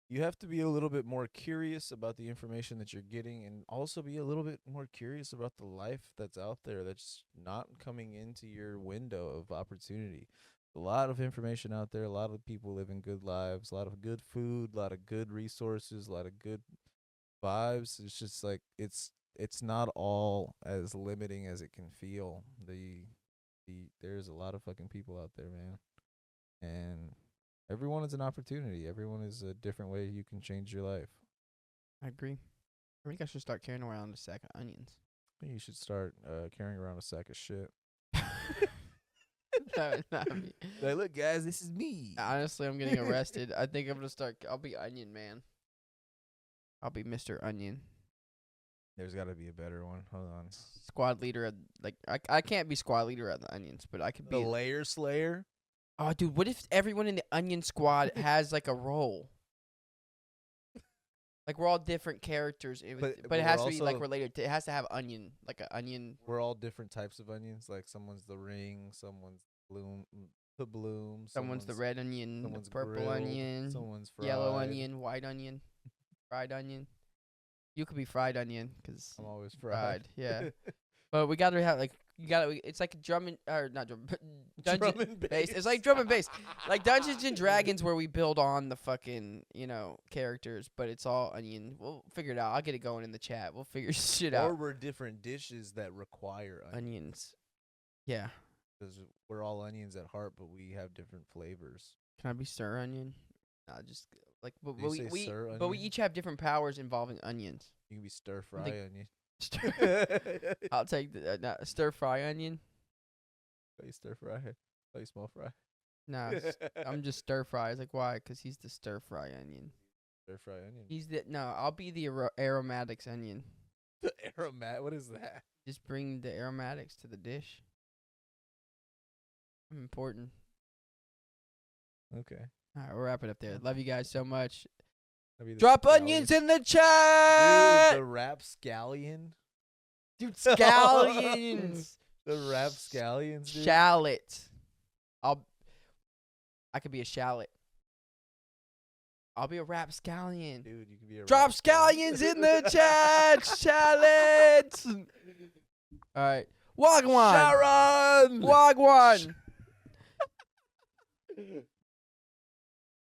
you have to be a little bit more curious about the information that you're getting and also be a little bit more curious about the life that's out there that's not coming into your window of opportunity. A lot of information out there, a lot of people living good lives, a lot of good food, a lot of good resources, a lot of good vibes. It's just like it's not all as limiting as it can feel. There's a lot of fucking people out there, man. And everyone is an opportunity. Everyone is a different way you can change your life. I agree. I think I should start carrying around a sack of onions. I think you should start carrying around a sack of shit. No, not me. Like, look, guys, this is me. Honestly, I'm getting arrested. I think I'm gonna start. I'll be Onion Man. I'll be Mr. Onion. There's got to be a better one. Hold on. Squad leader of I can't be squad leader of the Onions, but I could The be. Layer Slayer. Oh, dude, what if everyone in the Onion Squad has like a role? Like we're all different characters, but it we're has to be like also- related. It has to have onion, like an onion. We're all different types of onions. Like someone's the ring, someone's the bloom, Someone's the red onion, the someone's purple grilled, onion, someone's fried. yellow onion, white onion, fried onion. You could be fried onion 'cause I'm always fried. fried. Yeah. But we gotta have like it's like a drum and or not drum, dungeon Drum and bass. It's like drum and bass, like Dungeons and Dragons, where we build on the fucking characters, but it's all onion. We'll figure it out. I'll get it going in the chat. We'll figure shit Or out. we're different dishes that require onions. Onions. Yeah. Because we're all onions at heart, but we have different flavors. Can I be stir onion? Nah, just like but Do you we say we stir but we onion? each have different powers involving onions. You can be stir fry think- onion. I'll take the stir fry onion. You stir fry. You small fry. Nah, I'm just stir fry. It's like why? 'Cause he's the stir fry onion. Stir fry onion. He's the no. I'll be the aromatics onion. Aromat. What is that? Just bring the aromatics to the dish. I'm important. Okay. All right, we'll wrap it up there. Love you guys so much. That'd be the Drop scallion. onions in the chat, Dude, the rapscallion. dude. Scallions, The rapscallions, dude. shallot. I could be a shallot. I'll be a rapscallion. Dude, you could be a Drop rapscallion. scallions in the chat, shallots. All right, Wagwan, Sharon. Wagwan.